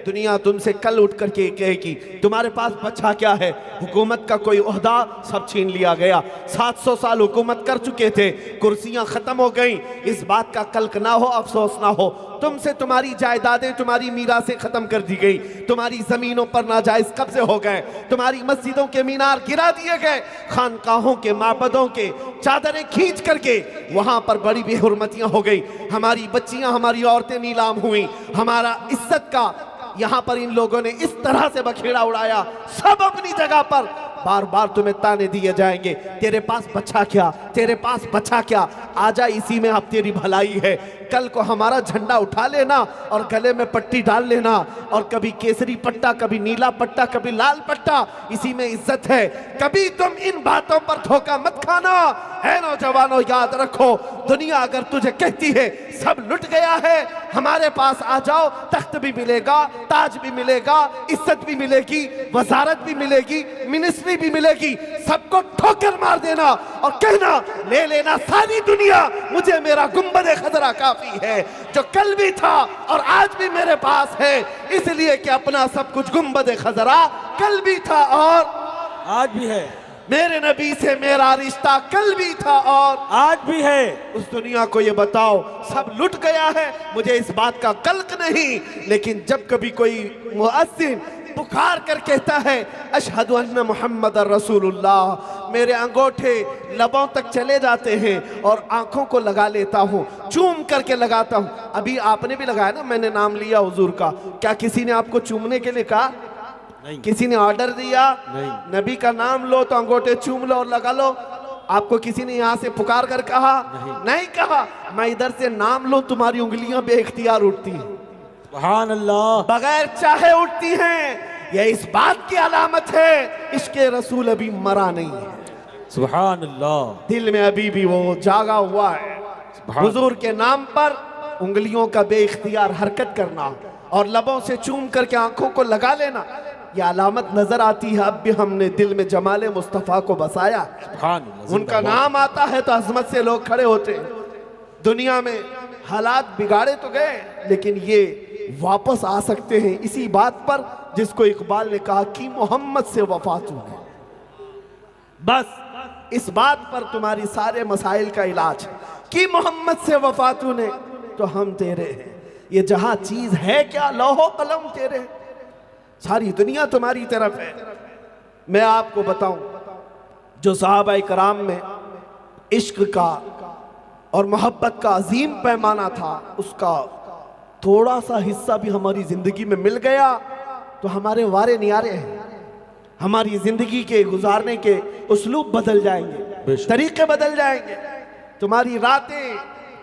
दुनिया तुमसे कल उठ करके कहेगी तुम्हारे पास बचा क्या है, हुकूमत का कोई ओहदा सब छीन लिया गया, 700 साल हुकूमत कर चुके थे, कुर्सियां खत्म हो गई। इस बात का कल्क ना हो, अफसोस ना हो, तुमसे तुम्हारी जायदादें, तुम्हारी मीरासें खत्म कर दी गई, तुम्हारी जमीनों पर नाजायज कब्जे हो गए, तुम्हारी मस्जिदों के मीनार गिरा दिए गए, खानकाहों के माबदों के चादरें खींच करके वहां पर बड़ी बेहुरमतियां हो गई, हमारी बच्चियां, हमारी औरतें नीलाम हुई, हमारा इज्जत का यहां पर इन लोगों ने इस तरह से बखेड़ा उड़ाया। सब अपनी जगह पर बार बार तुम्हें ताने दिए जाएंगे, तेरे पास बचा क्या, तेरे पास बचा क्या, आजा इसी में अब तेरी भलाई है। कल को हमारा झंडा उठा लेना और गले में पट्टी डाल लेना, और कभी केसरी पट्टा, कभी नीला पट्टा, कभी लाल पट्टा, इसी में इज्जत है। कभी तुम इन बातों पर धोखा मत खाना है। नौजवानों याद रखो, दुनिया अगर तुझे कहती है सब लुट गया है, हमारे पास आ जाओ, तख्त भी मिलेगा, ताज भी मिलेगा, इज्जत भी मिलेगी, वजारत भी मिलेगी, मिनिस्ट्री भी मिलेगी, सबको ठोकर मार देना और कहना ले लेना सारी दुनिया, मुझे मेरा गुंबद खजरा काफी है, जो कल भी था और आज भी मेरे पास है, इसलिए कि अपना सब कुछ गुंबद खजरा कल भी था और आज भी है, मेरे नबी से मेरा रिश्ता कल भी था और आज भी है। उस दुनिया को ये बताओ सब लुट गया है, मुझे इस बात का कल्क नहीं, लेकिन जब कभी कोई मुअज्जिन पुकार कर कहता है अशहदु अन्ना मुहम्मद रसूलुल्लाह, मेरे अंगूठे लबों तक चले जाते हैं और आंखों को लगा लेता हूँ, चूम करके लगाता हूँ। अभी आपने भी लगाया ना, मैंने नाम लिया हुजूर का, क्या किसी ने आपको चूमने के लिए कहा? नहीं। किसी ने ऑर्डर दिया? नहीं। नबी का नाम लो तो अंगूठे चूम लो और लगा लो। आपको किसी ने यहाँ से पुकार कर कहा? नहीं कहा। मैं इधर से नाम लो, तुम्हारी उंगलियां बेइख्तियार उठती हैं, सुभान अल्लाह, बगैर चाहे उठती हैं। यह इस बात की अलामत है इश्क़े रसूल अभी मरा नहीं है, सुभान अल्लाह, दिल में अभी भी वो जागा हुआ है। हुजूर के नाम पर उंगलियों का बेइख्तियार हरकत करना और लबों से चूम करके आंखों को लगा लेना, यह अलामत नजर आती है अब भी हमने दिल में जमाले मुस्तफ़ा को बसाया। उनका नाम आता है तो अजमत से लोग खड़े होते हैं। दुनिया में हालात बिगाड़े तो गए, लेकिन ये वापस आ सकते हैं इसी बात पर जिसको इकबाल ने कहा कि मोहम्मद से वफात हुई। बस इस बात पर तुम्हारी सारे मसाइल का इलाज है कि मोहम्मद से वफात ने तो हम तेरे हैं। ये जहां चीज है क्या, लौहो कलम तेरे, सारी दुनिया तुम्हारी तरफ है। मैं आपको बताऊं, जो सहाबाए कराम में इश्क का और मोहब्बत का अजीम पैमाना था, उसका थोड़ा सा हिस्सा भी हमारी जिंदगी में मिल गया तो हमारे वारे नियारे हैं। हमारी जिंदगी के गुजारने के उसलूब बदल जाएंगे, तरीके बदल जाएंगे, तुम्हारी रातें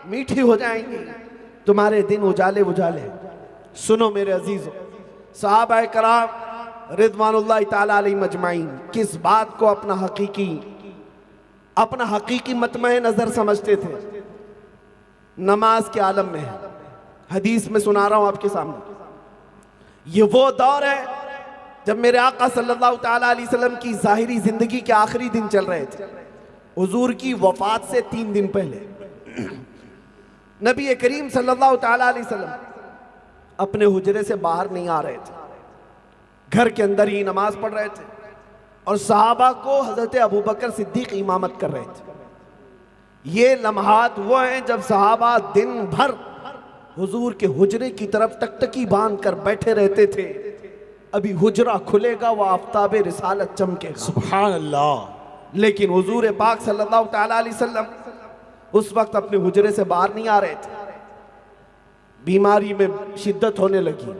मीठी हो जाएंगी, तुम्हारे दिन उजाले उजाले। सुनो मेरे अजीजों, सहाबाए कराम रिदवानुल्लाह ताला अलैहिम अजमाइन किस बात को अपना हकीकी मतमए नजर समझते थे? नमाज के आलम में है। हदीस में सुना रहा हूं आपके सामने। ये वो दौर है जब मेरे आका सल्लल्लाहु ताला अलैहि वसल्लम की जाहिरी जिंदगी के आखिरी दिन चल रहे थे। हुजूर की वफात से 3 दिन पहले नबी करीम सल्लल्लाहु ताला अलैहि वसल्लम अपने हुजरे से बाहर नहीं आ रहे थे, घर के अंदर ही नमाज पढ़ रहे थे और सहाबा को हजरत अबू बकर सिद्दीक इमामत कर रहे थे। ये लम्हात वो हैं जब सहाबा दिन भर हुजूर के हुजरे की तरफ टकटकी बांध कर बैठे रहते थे। अभी हुजरा खुलेगा, वह आफ्ताबे रिसालत चमकेगा, सुभान अल्लाह। लेकिन हुजूर पाक सल्लल्लाहु ताला अलैहि वसल्लम उस वक्त अपने हुजरे से बाहर नहीं आ रहे थे। बीमारी में शिद्दत होने लगी।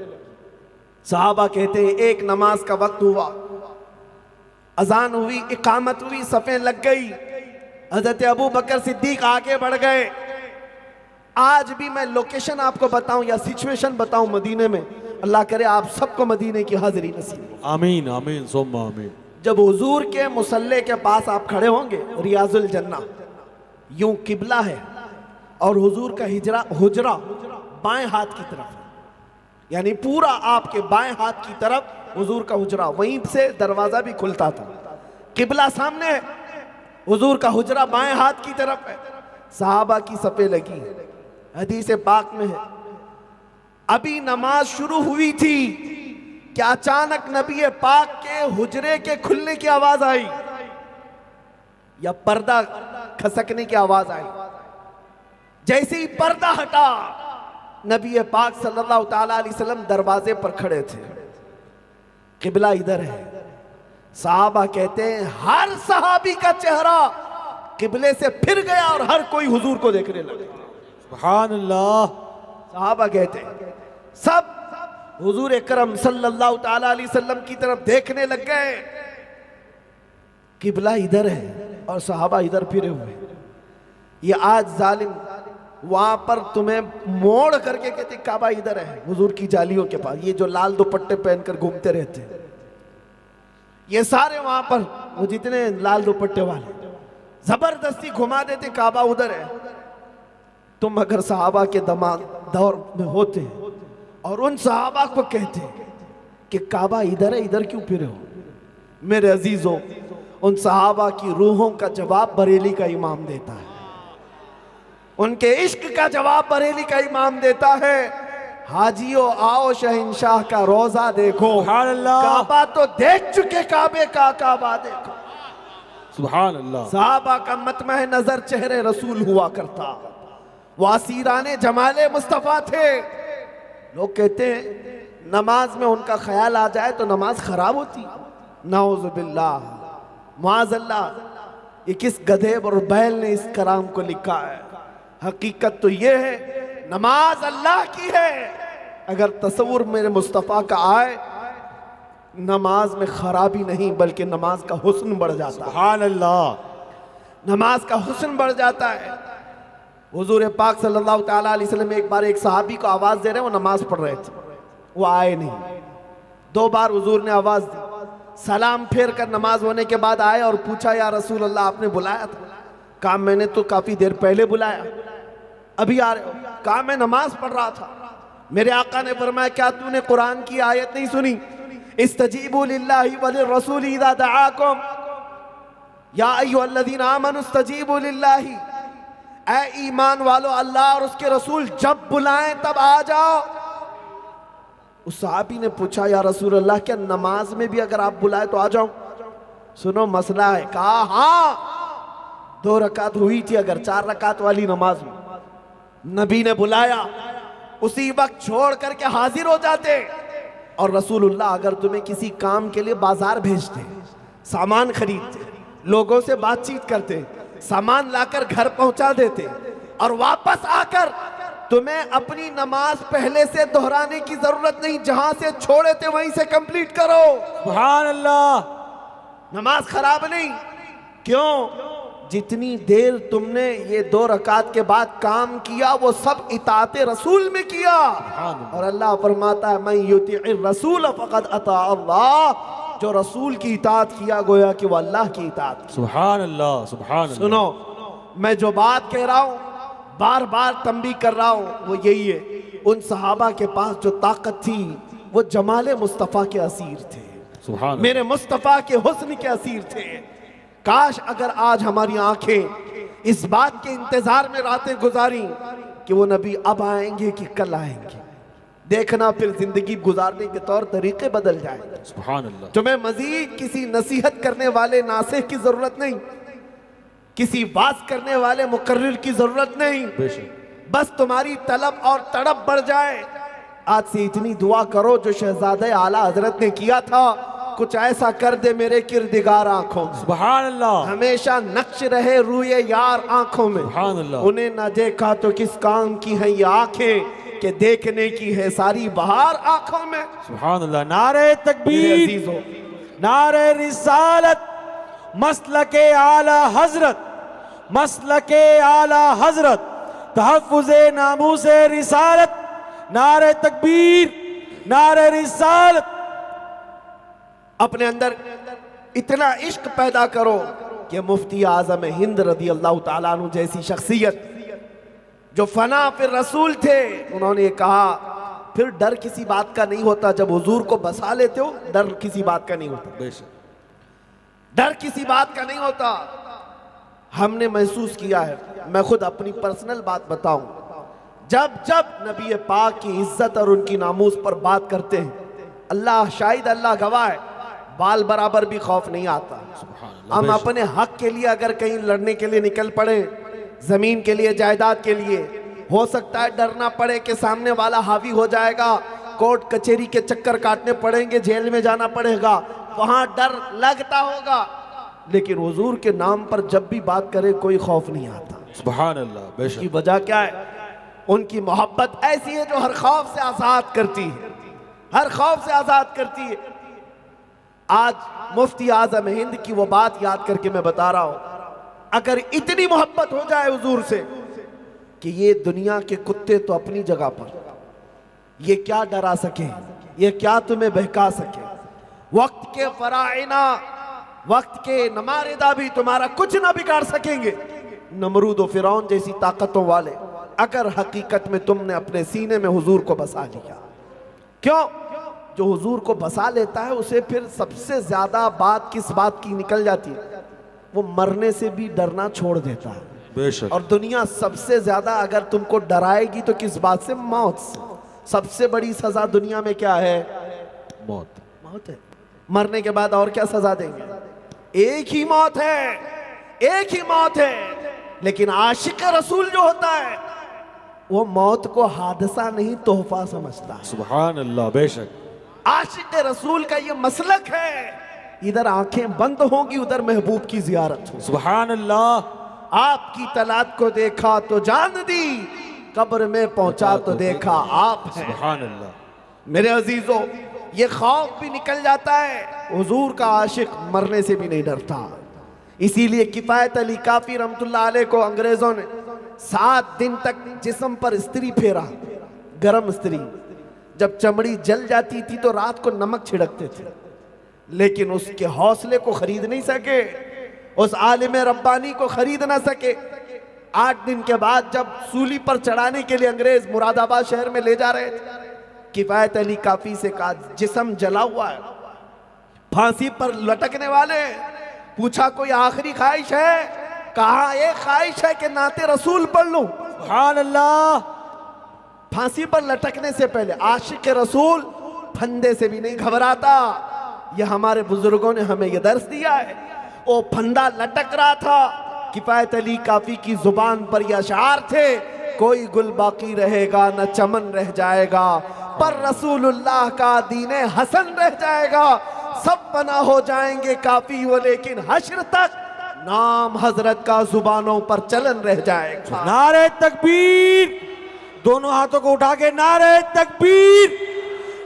सहाबा कहते हैं एक नमाज का वक्त हुआ, अजान हुई, इकामत हुई, सफ़ें लग गई, हजरत अबू बकर सिद्दीक आगे बढ़ गए। आज भी मैं लोकेशन आपको बताऊं या सिचुएशन बताऊं मदीने में, अल्लाह करे आप सबको मदीने की हाजिरी नसीब हो। आमीन आमीन सुम्मा आमीन। जब हुजूर के मुसल्ले के पास आप खड़े होंगे, रियाजुल जन्ना यूं किबला है और हुजूर का हुजरा बाएं हाथ की तरफ है, यानी पूरा आपके बाएं हाथ की तरफ हुजूर का हुजरा, वहीं से दरवाजा भी खुलता था। किबला सामने है, हुजूर का हुजरा बाएं हाथ की तरफ है, सहाबा की सफ़े लगी। हदीस पाक में है अभी नमाज शुरू हुई थी कि अचानक नबी पाक के हुजरे के खुलने की आवाज आई या पर्दा खसकने की आवाज आई। जैसे ही पर्दा हटा, नबी पाक सल्लल्लाहु ताला अलैहि वसल्लम दरवाजे पर खड़े थे। किबला इधर है। साहबा कहते हैं हर सहाबी का चेहरा किबले से फिर गया और हर कोई हुजूर को देखने लगा। सुभान अल्लाह। साहबा कहते हैं सब हुजूर अकरम सल्लल्लाहु ताला अलैहि वसल्लम की तरफ देखने लग गए। किबला इधर है और सहाबा इधर फिरे हुए। ये आज जालिम वहां पर तुम्हें मोड़ करके कहते काबा इधर है, हुजूर की जालियों के पास। ये जो लाल दुपट्टे पहनकर घूमते रहते हैं, ये सारे वहां पर वो जितने लाल दुपट्टे वाले जबरदस्ती घुमा देते काबा उधर है। तुम अगर सहाबा के दौर में होते और उन सहाबा को कहते कि काबा इधर है, इधर क्यों फिरे हो? मेरे अजीजों, उन सहाबा की रूहों का जवाब बरेली का इमाम देता है। उनके इश्क का जवाब बरेली का इमाम देता है। हाजियों आओ शहंशाह का रोजा देखो, सुभान अल्लाह। काबा तो देख चुके, काबे का काबा देखो। सुभान अल्लाह। सहाबा का मतमह नजर चेहरे रसूल हुआ करता। वासीराने जमाले मुस्तफा थे। लोग कहते हैं नमाज में उनका ख्याल आ जाए तो नमाज खराब होती। नाउज़ुबिल्लाह, माज़अल्लाह। ये किस गधे और बैल ने इस कलाम को लिखा है? हकीकत तो ये है नमाज अल्लाह की है। अगर तसव्वुर मेरे मुस्तफ़ा का आए, नमाज में खराबी नहीं बल्कि नमाज का हुस्न बढ़ जाता है। सुभान अल्लाह। नमाज का हुस्न बढ़ जाता है। हुजूर पाक सल्लल्लाहु ताला अलैहि वसल्लम एक बार एक सहाबी को आवाज दे रहे, वो नमाज पढ़ रहे थे, वो आए नहीं। 2 बार हुजूर ने आवाज दी, सलाम फेर कर नमाज होने के बाद आए और पूछा या रसूल अल्लाह आपने बुलाया था? कहा मैंने तो काफी देर पहले बुलाया, अभी आ रहे हो? कहा मैं नमाज पढ़ रहा था। मेरे आका ने फरमाया क्या तूने कुरान की आयत नहीं सुनी? इस्तजीबू लिल्लाहि व लिर्रसूल इज़ा दआकुम या अय्युहल्लज़ीना आमनू इस्तजीबू लिल्लाहि। ऐ ईमान वालो, अल्लाह और उसके रसूल जब बुलाएं तब आ जाओ। उस सहाबी ने पूछा या रसूल अल्लाह क्या नमाज में भी अगर आप बुलाए तो आ जाऊं? सुनो मसला है। कहा हाँ, 2 रकात हुई थी, अगर 4 रकात वाली नमाज में नबी ने बुलाया उसी वक्त छोड़ करके हाजिर हो जाते। और रसूलुल्लाह अगर तुम्हें किसी काम के लिए बाजार भेजते, सामान खरीदते, लोगों से बातचीत करते, सामान लाकर घर पहुंचा देते और वापस आकर तुम्हें अपनी नमाज पहले से दोहराने की जरूरत नहीं, जहां से छोड़े थे वहीं से कंप्लीट करो। सुभान अल्लाह। नमाज खराब नहीं। क्यों? जितनी देर तुमने ये 2 रकात के बाद काम किया वो सब इताअत रसूल में किया। और अल्लाह फरमाता है मन युतिइर रसूल फक़द अता अल्लाह। जो रसूल की इताअत किया गोया कि वो अल्लाह की इताअत की। सुभान अल्लाह। सुभान अल्लाह। सुनो, मैं जो बात कह रहा हूं, बार बार तंबीह कर रहा हूं, वो यही है उन सहाबा के पास जो ताकत थी वो जमाले मुस्तफ़ा के असीर थे। सुभान मेरे मुस्तफ़ा के हुस्न के असीर थे। काश अगर आज हमारी आंखें इस बात के इंतजार में रातें गुजारी कि वो नबी अब आएंगे कि कल आएंगे। देखना फिर जिंदगी गुजारने के तौर तरीके बदल जाएंगे। सुभान अल्लाह। तुम्हें मजीद किसी नसीहत करने वाले नासिह की जरूरत नहीं, किसी वाज करने वाले मुकर्रिर की जरूरत नहीं। बस तुम्हारी तलब और तड़प बढ़ जाए। आज से इतनी दुआ करो जो शहजादे आला हजरत ने किया था, कुछ ऐसा कर दे मेरे किरदिगार आंखों में। सुभान अल्लाह। हमेशा नक्श रहे रूए यार आंखों में। सुभान अल्लाह। उन्हें न देखा तो किस काम की है ये आंखें कि देखने की है सारी बहार आंखों में। सुभान अल्लाह। नारे मेरे तकबीर, अजीजों, नारे रिसालत, मसलके आला हजरत, मसलके आला हजरत, तहफ्फुज़े नामूसे रिसालत। नारे तकबीर, नारे रिसालत। अपने अंदर इतना इश्क पैदा करो कि मुफ्ती आजम हिंद रदी अल्लाह ताला अन्हु जैसी शख्सियत जो फना फिर रसूल थे, उन्होंने ये कहा फिर डर किसी बात का नहीं होता। जब हुजूर को बसा लेते हो डर किसी बात का नहीं होता। डर किसी बात का नहीं होता। हमने महसूस किया है, मैं खुद अपनी पर्सनल बात बताऊं, जब जब नबी पाक की इज्जत और उनकी नामूस पर बात करते हैं, अल्लाह शाहिद, अल्लाह गवाह है, बाल बराबर भी खौफ नहीं आता। हम अपने हक के लिए अगर कहीं लड़ने के लिए निकल पड़े, जमीन के लिए, जायदाद के लिए, हो सकता है डरना पड़े कि सामने वाला हावी हो जाएगा, कोर्ट कचहरी के चक्कर काटने पड़ेंगे, जेल में जाना पड़ेगा, वहां डर लगता होगा, लेकिन हुजूर के नाम पर जब भी बात करे कोई खौफ नहीं आता। सुभान अल्लाह। बेशक की वजह क्या है? उनकी मोहब्बत ऐसी है जो हर खौफ से आजाद करती है, हर खौफ से आजाद करती है। आज मुफ्ती आजम हिंद की वो बात याद करके मैं बता रहा हूं, अगर इतनी मोहब्बत हो जाए हुजूर से कि ये दुनिया के कुत्ते तो अपनी जगह पर, ये क्या डरा सके, ये क्या तुम्हें बहका सके, वक्त के फराइना, वक्त के नमारिदा भी तुम्हारा कुछ ना बिगाड़ सकेंगे। नमरूद और फिरौन जैसी ताकतों वाले अगर हकीकत में तुमने अपने सीने में हुजूर को बसा लिया, क्यों? जो हुजूर को बसा लेता है उसे फिर सबसे ज्यादा बात किस बात की निकल जाती है? वो मरने से भी डरना छोड़ देता है। बेशक। और दुनिया सबसे ज्यादा अगर तुमको डराएगी तो किस बात से? मौत से। सबसे बड़ी सजा दुनिया में क्या है? मौत। मौत है। मरने के बाद और क्या सजा देंगे? एक ही मौत है, एक ही मौत है। लेकिन आशिक रसूल जो होता है वो मौत को हादसा नहीं तोहफा समझता है। सुभान अल्लाह। बेशक। आशिक रसूल का ये मसलक है, इधर आंखें बंद होंगी उधर महबूब की जियारत हो। सुभान अल्लाह। आपकी तलात को देखा तो जान दी, कब्र में पहुंचा तो देखा आप हैं। सुभान अल्लाह। मेरे अजीजों, ये खौफ भी निकल जाता है। हुजूर का आशिक मरने से भी नहीं डरता। इसीलिए किफायत अली काफी रहमतुल्लाह अलैह को अंग्रेजों ने 7 दिन तक जिस्म पर इस्त्री फेरा, गरम इस्त्री। जब चमड़ी जल जाती थी तो रात को नमक छिड़कते थे, लेकिन उसके हौसले को खरीद नहीं सके, उस आलिम रब्बानी को खरीद ना सके। 8 दिन के बाद जब सूली पर चढ़ाने के लिए अंग्रेज मुरादाबाद शहर में ले जा रहे थे, किफायत अली काफी से कहा जिस्म जला हुआ है, फांसी पर लटकने वाले। पूछा कोई आखिरी ख्वाहिश है? कहा एक ख्वाहिश है कि नाते रसूल पढ़ लूं। सुभान अल्लाह। फांसी पर लटकने से पहले आशिक रसूल फंदे से भी नहीं घबराता। यह हमारे बुजुर्गों ने हमें यह दर्स दिया है। वो फंदा लटक रहा था, किफायत अली काफी की जुबान पर यह अशार थे, कोई गुल बाकी रहेगा न चमन रह जाएगा, पर रसूलुल्लाह का दीने हसन रह जाएगा। सब बना हो जाएंगे काफी वो, लेकिन हश्र तक नाम हजरत का जुबानों पर चलन रह जाएगा। नारे तकबीर। दोनों हाथों को उठा के नारे तकबीर,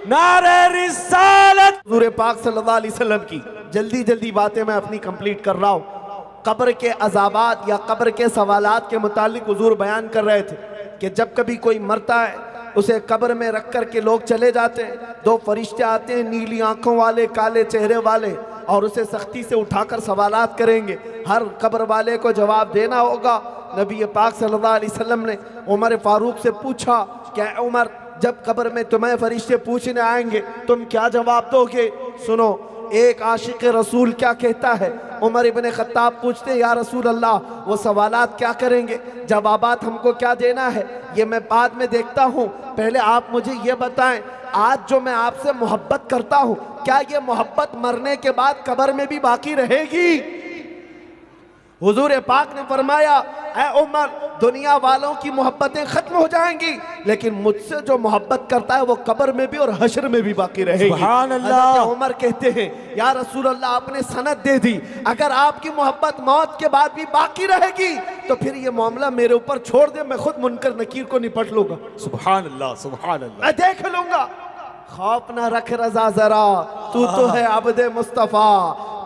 नारे रिसालत। हुजूर पाक सल्लल्लाहु अलैहि वसल्लम की जल्दी जल्दी बातें मैं अपनी कंप्लीट कर रहा हूँ। कब्र के अजाबात या कब्र के सवालात के मुतालिक हुजूर बयान कर रहे थे कि जब कभी कोई मरता है उसे कब्र में रख कर के लोग चले जाते हैं, 2 फरिश्ते आते हैं नीली आंखों वाले, काले चेहरे वाले, और उसे सख्ती से उठाकर सवालात करेंगे। हर कब्र वाले को जवाब देना होगा। नबी पाक सल्लल्लाहु अलैहि वसल्लम ने उमर फारूक से पूछा, क्या उमर, जब कब्र में तुम्हें फरिश्ते पूछने आएंगे तुम क्या जवाब दोगे? सुनो एक आशिक रसूल क्या कहता है। उमर इब्ने खत्ताब पूछते, या रसूल अल्लाह वो सवालात क्या करेंगे, जवाबात हमको क्या देना है? ये मैं बाद में देखता हूँ, पहले आप मुझे ये बताएं, आज जो मैं आपसे मोहब्बत करता हूँ क्या ये मोहब्बत मरने के बाद कब्र में भी बाकी रहेगी? हुजूर पाक ने फरमाया, ऐ उमर, दुनिया वालों की मोहब्बतें खत्म हो जाएंगी, लेकिन मुझसे जो मोहब्बत करता है वो कब्र में भी और हश्र में भी बाकी रहेगी। सुभान अल्लाह। हज़रत उमर कहते हैं, या रसूल अल्लाह आपने सनद दे दी, अगर आपकी मोहब्बत मौत के बाद भी बाकी रहेगी तो फिर ये मामला मेरे ऊपर छोड़ दे, मैं खुद मुनकर नकीर को निपट लूंगा। सुभान अल्लाह। सुभान अल्लाह। मैं देख लूंगा। खौफ ना रख रजा जरा, तू तो है अब्दे मुस्तफा,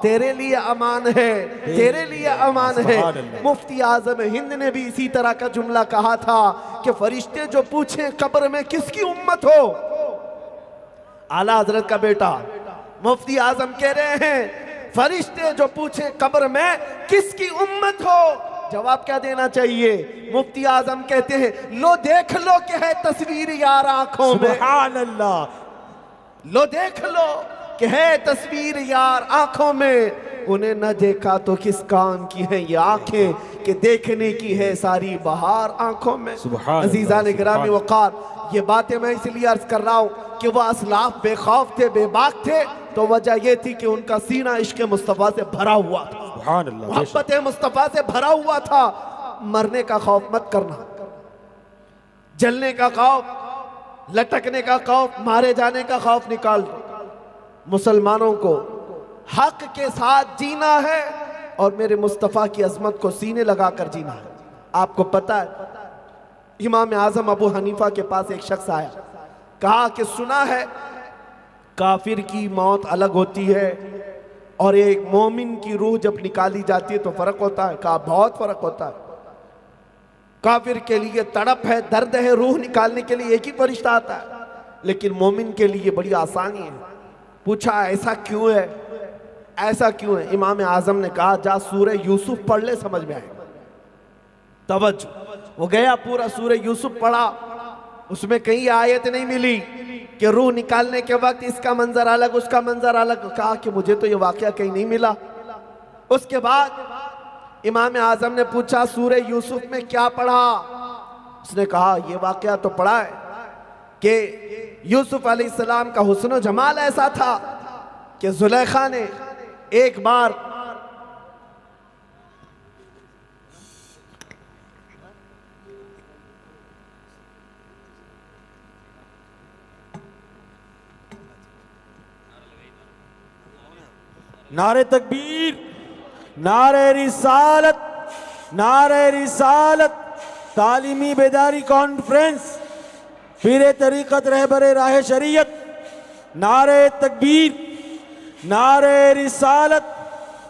तेरे लिए अमान है, तेरे लिए अमान है। मुफ्ती आजम हिंद ने भी इसी तरह का जुमला कहा था कि फरिश्ते जो पूछे कब्र में किसकी उम्मत हो, आला हजरत का बेटा मुफ्ती आजम कह रहे हैं, फरिश्ते जो पूछे कब्र में किसकी उम्मत हो, जवाब क्या देना चाहिए? मुफ्ती आजम कहते हैं, लो देख लो कि है तस्वीर यार आंखों में। सुभान अल्लाह। लो देख लो कि है तस्वीर यार आंखों में, उन्हें न देखा तो किस काम की है ये आंखें कि देखने की है सारी बहार आंखों में। अजीज़ान गिरामी वक़ार, ये बातें मैं इसलिए अर्ज कर रहा हूँ कि वह असलाफ बेखौफ थे, बेबाक थे, तो वजह यह थी कि उनका सीना इश्क मुस्तफ़ा से भरा हुआ था, मोहब्बत मुस्तफ़ा से भरा हुआ था। मरने का खौफ मत करना, जलने का खौफ, लटकने का खौफ, मारे जाने का खौफ निकाल दो। मुसलमानों को हक के साथ जीना है और मेरे मुस्तफ़ा की अजमत को सीने लगाकर जीना है। आपको पता है, इमाम आज़म अबू हनीफा के पास एक शख्स आया, कहा कि सुना है काफिर की मौत अलग होती है और एक मोमिन की रूह जब निकाली जाती है तो फर्क होता है। कहा बहुत फर्क होता है। काफिर के लिए तड़प है, दर्द है, रूह निकालने के लिए एक ही फरिश्ता आता है, लेकिन मोमिन के लिए बड़ी आसानी है। पूछा ऐसा क्यों है, ऐसा क्यों है? इमाम आज़म ने कहा जा सूरह यूसुफ पढ़ ले, समझ में आएगा। तवज्जो, वो गया पूरा सूरह यूसुफ पढ़ा, उसमें कहीं आयत नहीं मिली कि रूह निकालने के वक्त इसका मंजर अलग, उसका मंजर अलग। कहा कि मुझे तो ये वाकया कहीं नहीं मिला। उसके बाद इमाम आज़म ने पूछा सूरह यूसुफ में क्या पढ़ा? उसने कहा ये वाकया तो पढ़ा है कि यूसुफ अलैहिस्सलाम का हुस्न जमाल ऐसा था कि जुलेखा ने एक बार नारे तकबीर, नारे रिसालत, नारे रिसालत। तालीमी बेदारी कॉन्फ्रेंस, पीरे तरीक़त रहबरे राह शरीयत, नारे तकबीर, नारे रिसालत।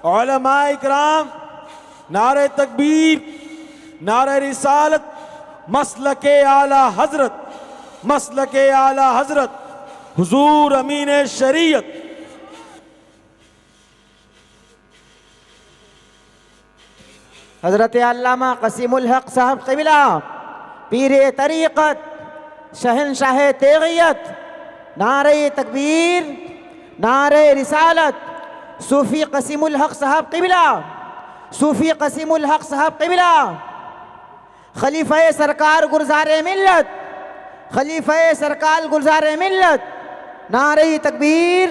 उलमाए इकराम, नारे तकबीर, नारे रिसालत। मसलके आला हजरत, मसलके आला हजरत हुजूर अमीन शरीयत हज़रत अल्लामा क़सीमुल हक़ साहब क़िबला, पीरे तरीक़त, शहनशाह तेग़ियत, नारे तकबीर, नारे रिसालत। सूफ़ी क़सीमुल हक़ साहब क़िबला, सूफ़ी क़सीमुल हक़ साहब क़िबला, खलीफ़ा सरकार गुलज़ार मिल्लत, खलीफ़ा सरकार गुलज़ार मिल्लत। नारे तकबीर,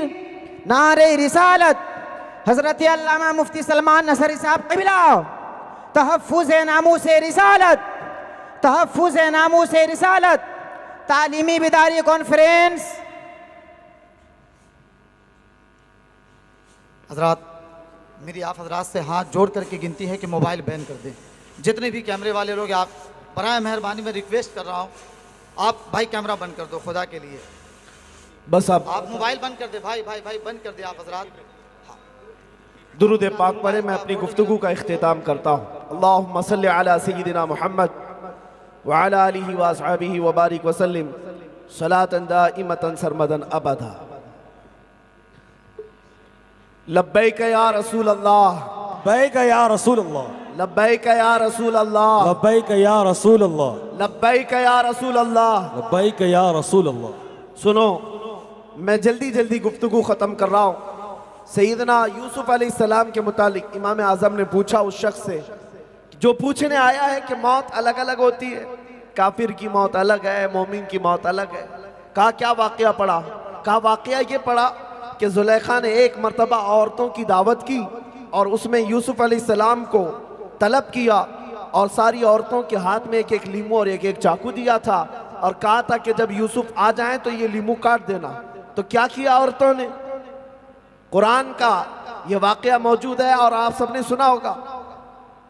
नारे रिसालत। हज़रत अल्लामा मुफ्ती सलमान नसरी साहब क़िबला, तहफ़्फ़ुज़ नामूस रिसालत, तहफ़्फ़ुज़ नामूस रिसालत। तालीमी बेदारी कॉन्फ्रेंस। हजरात, मेरी आप हजरात से हाथ जोड़ करके गिनती है कि मोबाइल बैन कर दें। जितने भी कैमरे वाले लोग, आप बराए मेहरबानी में रिक्वेस्ट कर रहा हूँ, आप भाई कैमरा बंद कर दो खुदा के लिए। बस आप मोबाइल बंद कर दे भाई, भाई भाई बंद कर दे आप हजरात। दुरूद पाक पढ़े, मैं अपनी गुफ्तगू का इख्तिताम करता हूँ। अल्लाहुम्मा सल्लि अला सय्यिदिना मुहम्मद व अला आलिहि व अस्हाबिहि व बारिक व सल्लिम सलातन दाइमतन सरमदन अबदा। लब्बैक या रसूल अल्लाह, लब्बैक या रसूल अल्लाह, लब्बैक या रसूल अल्लाह, लब्बैक या रसूल अल्लाह, लब्बैक या रसूल अल्लाह, लब्बैक या रसूल अल्लाह। सुनो, मैं जल्दी जल्दी गुफ्तगू ख़त्म कर रहा हूँ। सैयदना यूसुफ अलैहिस्सलाम के मुतालिक इमाम आज़म ने पूछा उस शख्स से जो पूछने आया है कि मौत अलग अलग होती है, काफिर की मौत अलग है, मोमिन की मौत अलग है। कहा क्या वाक़या पढ़ा? कहा वाक़या ये पढ़ा कि जुलेखा ने एक मरतबा औरतों की दावत की और उसमें यूसुफ अलैहिस्सलाम को तलब किया और सारी औरतों के हाथ में एक एक लीमू और एक एक चाकू दिया था और कहा था कि जब यूसुफ आ जाएं तो ये लीमू काट देना। तो क्या किया औरतों ने? कुरान का ये वाक़या मौजूद है और आप सबने सुना होगा,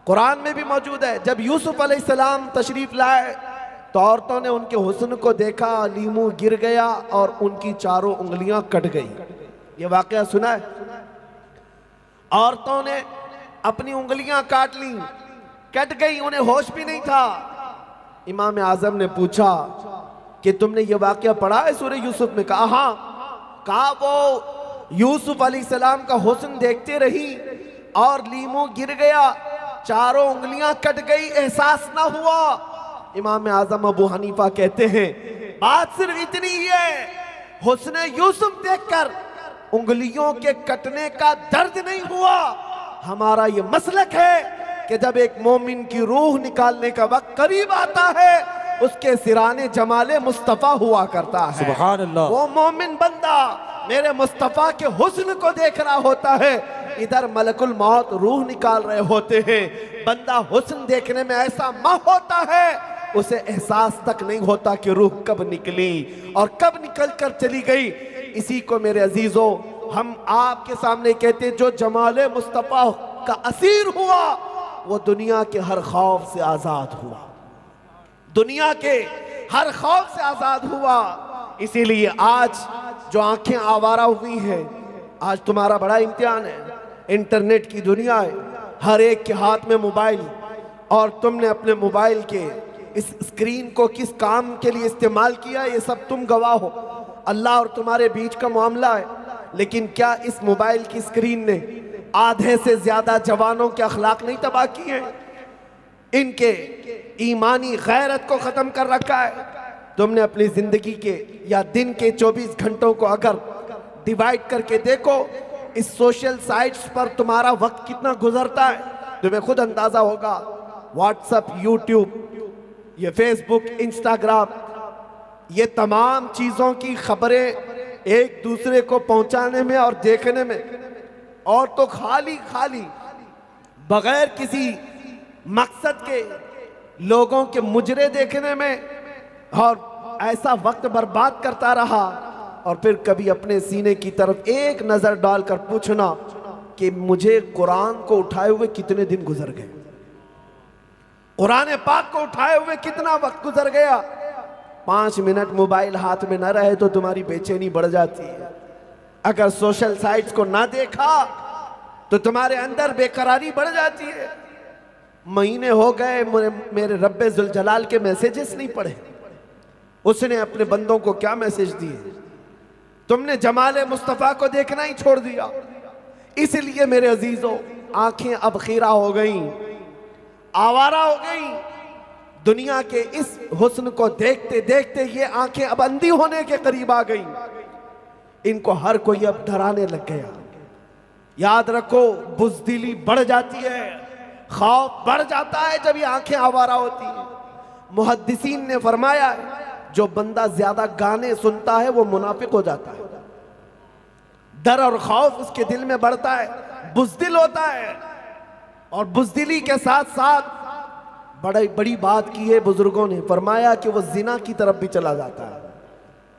कुरान में भी मौजूद है। जब यूसुफ अलैहिस्सलाम तशरीफ़ लाए तो औरतों ने उनके हुस्न को देखा, लीमू गिर गया और उनकी चारों उंगलियां कट गई। ये वाक़या सुना है? औरतों ने अपनी उंगलियां काट ली, कट गई, उन्हें होश भी नहीं था। इमाम आज़म ने पूछा कि तुमने ये वाक़या पढ़ा है सूरह यूसुफ में? कहा हाँ। कहा वो यूसुफ अलैहिस्सलाम का हुस्न देखते रही और लीमू गिर गया, चारों उंगलियां कट गई, एहसास ना हुआ। इमाम आज़म अबू हनीफा कहते हैं बात सिर्फ इतनी ही है, हुस्न यूसुफ देखकर उंगलियों के कटने का दर्द नहीं हुआ, हमारा ये मसलक है कि जब एक मोमिन की रूह निकालने का वक्त करीब आता है, उसके सिराने जमाले मुस्तफ़ा हुआ करता है। सुभान अल्लाह। वो मोमिन बंदा मेरे मुस्तफ़ा के हुस्न को देख रहा होता है, इधर मलकुल मौत रूह निकाल रहे होते हैं। बंदा हुस्न देखने में ऐसा माह होता है, उसे एहसास तक नहीं होता कि रूह कब निकली और कब निकल कर चली गई। इसी को मेरे अजीजों हम आपके सामने कहते, जो जमाले मुस्तफ़ा का असीर हुआ वो दुनिया के हर खौफ से आजाद हुआ, दुनिया के हर खौफ से आजाद हुआ। इसीलिए आज जो आंखें आवारा हुई हैं, आज तुम्हारा बड़ा इम्तिहान है। इंटरनेट की दुनिया है, हर एक के हाथ में मोबाइल, और तुमने अपने मोबाइल के इस स्क्रीन को किस काम के लिए इस्तेमाल किया, ये सब तुम गवाह हो। अल्लाह और तुम्हारे बीच का मामला है। लेकिन क्या इस मोबाइल की स्क्रीन ने आधे से ज्यादा जवानों के अखलाक नहीं तबाह किए हैं? इनके ईमानी गैरत को खत्म कर रखा है। तुमने अपनी जिंदगी के या दिन के 24 घंटों को अगर डिवाइड करके देखो, इस सोशल साइट्स पर तुम्हारा वक्त कितना गुजरता है, तुम्हें खुद अंदाजा होगा। व्हाट्सएप, यूट्यूब, ये फेसबुक, इंस्टाग्राम, ये तमाम चीज़ों की खबरें एक दूसरे को पहुंचाने में और देखने में, और तो खाली बगैर किसी मकसद के लोगों के मुजरे देखने में, और ऐसा वक्त बर्बाद करता रहा। और फिर कभी अपने सीने की तरफ एक नजर डालकर पूछना कि मुझे कुरान को उठाए हुए कितने दिन गुजर गए, कुरान पाक को उठाए हुए कितना वक्त गुजर गया। 5 मिनट मोबाइल हाथ में न रहे तो तुम्हारी बेचैनी बढ़ जाती है। अगर सोशल साइट्स को ना देखा तो तुम्हारे अंदर बेकरारी बढ़ जाती है। महीने हो गए मेरे रब्बे जुल जलाल के मैसेजेस नहीं पढ़े, उसने अपने बंदों को क्या मैसेज दिए। तुमने जमाले मुस्तफ़ा को देखना ही छोड़ दिया। इसलिए मेरे अजीजों, आंखें अब खीरा हो गई, आवारा हो गई। दुनिया के इस हुस्न को देखते देखते ये आंखें अब अंधी होने के करीब आ गई। इनको हर कोई अब डराने लग गया। याद रखो, बुज़दिली बढ़ जाती है, खौफ बढ़ जाता है जब ये आंखें आवारा होती हैं। मुहद्दिसीन ने फरमाया है, जो बंदा ज्यादा गाने सुनता है वो मुनाफिक हो जाता है। डर और खौफ उसके दिल में बढ़ता है, बुज़दिल होता है। और बुज़दिली के साथ साथ बड़ी बात की है बुजुर्गों ने, फरमाया कि वो जिना की तरफ भी चला जाता है।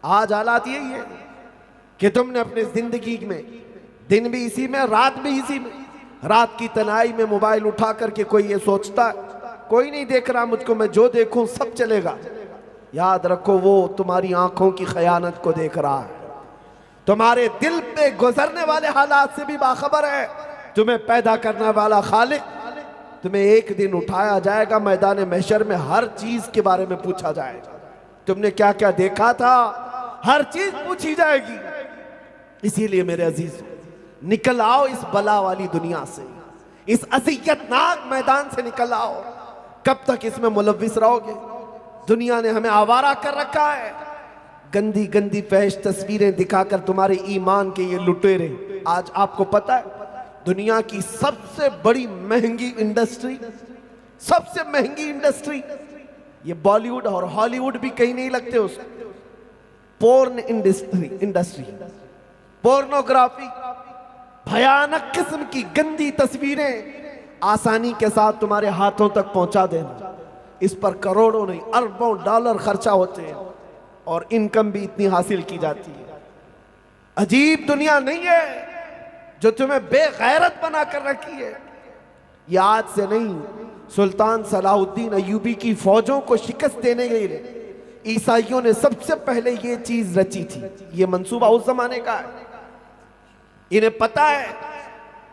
आज हालात यही है कि तुमने अपनी जिंदगी में दिन भी इसी में, रात भी इसी में, रात की तन्हाई में मोबाइल उठा करके कोई ये सोचता है कोई नहीं देख रहा मुझको, मैं जो देखूं सब चलेगा। याद रखो, वो तुम्हारी आंखों की खयानत को देख रहा है, तुम्हारे दिल पे गुजरने वाले हालात से भी बाखबर है। तुम्हें पैदा करने वाला खालिक, तुम्हें एक दिन उठाया जाएगा मैदान महशर में, हर चीज के बारे में पूछा जाएगा। तुमने क्या क्या देखा था, हर चीज पूछी जाएगी। इसीलिए मेरे अजीज, निकल आओ इस बला वाली दुनिया से, इस अज़ियतनाक मैदान से निकल आओ। कब तक इसमें मुलव्विस रहोगे? दुनिया ने हमें आवारा कर रखा है। गंदी गंदी फहश तस्वीरें दिखाकर तुम्हारे ईमान के ये लुटेरे। आज आपको पता है, दुनिया की सबसे बड़ी महंगी इंडस्ट्री, सबसे महंगी इंडस्ट्री, ये बॉलीवुड और हॉलीवुड भी कहीं नहीं लगते उसको, पोर्न इंडस्ट्री, पोर्नोग्राफी, भयानक किस्म की गंदी तस्वीरें आसानी के साथ तुम्हारे हाथों तक पहुंचा देना। इस पर करोड़ों नहीं अरबों डॉलर खर्चा होते हैं और इनकम भी इतनी हासिल की जाती है। अजीब दुनिया नहीं है जो तुम्हें बेगैरत बना कर रखी है। ये आज से नहीं, सुल्तान सलाहुद्दीन अय्यूबी की फौजों को शिकस्त देने के लिए ईसाइयों ने सबसे पहले ये चीज रची थी। ये मंसूबा उस जमाने का है। इन्हें पता है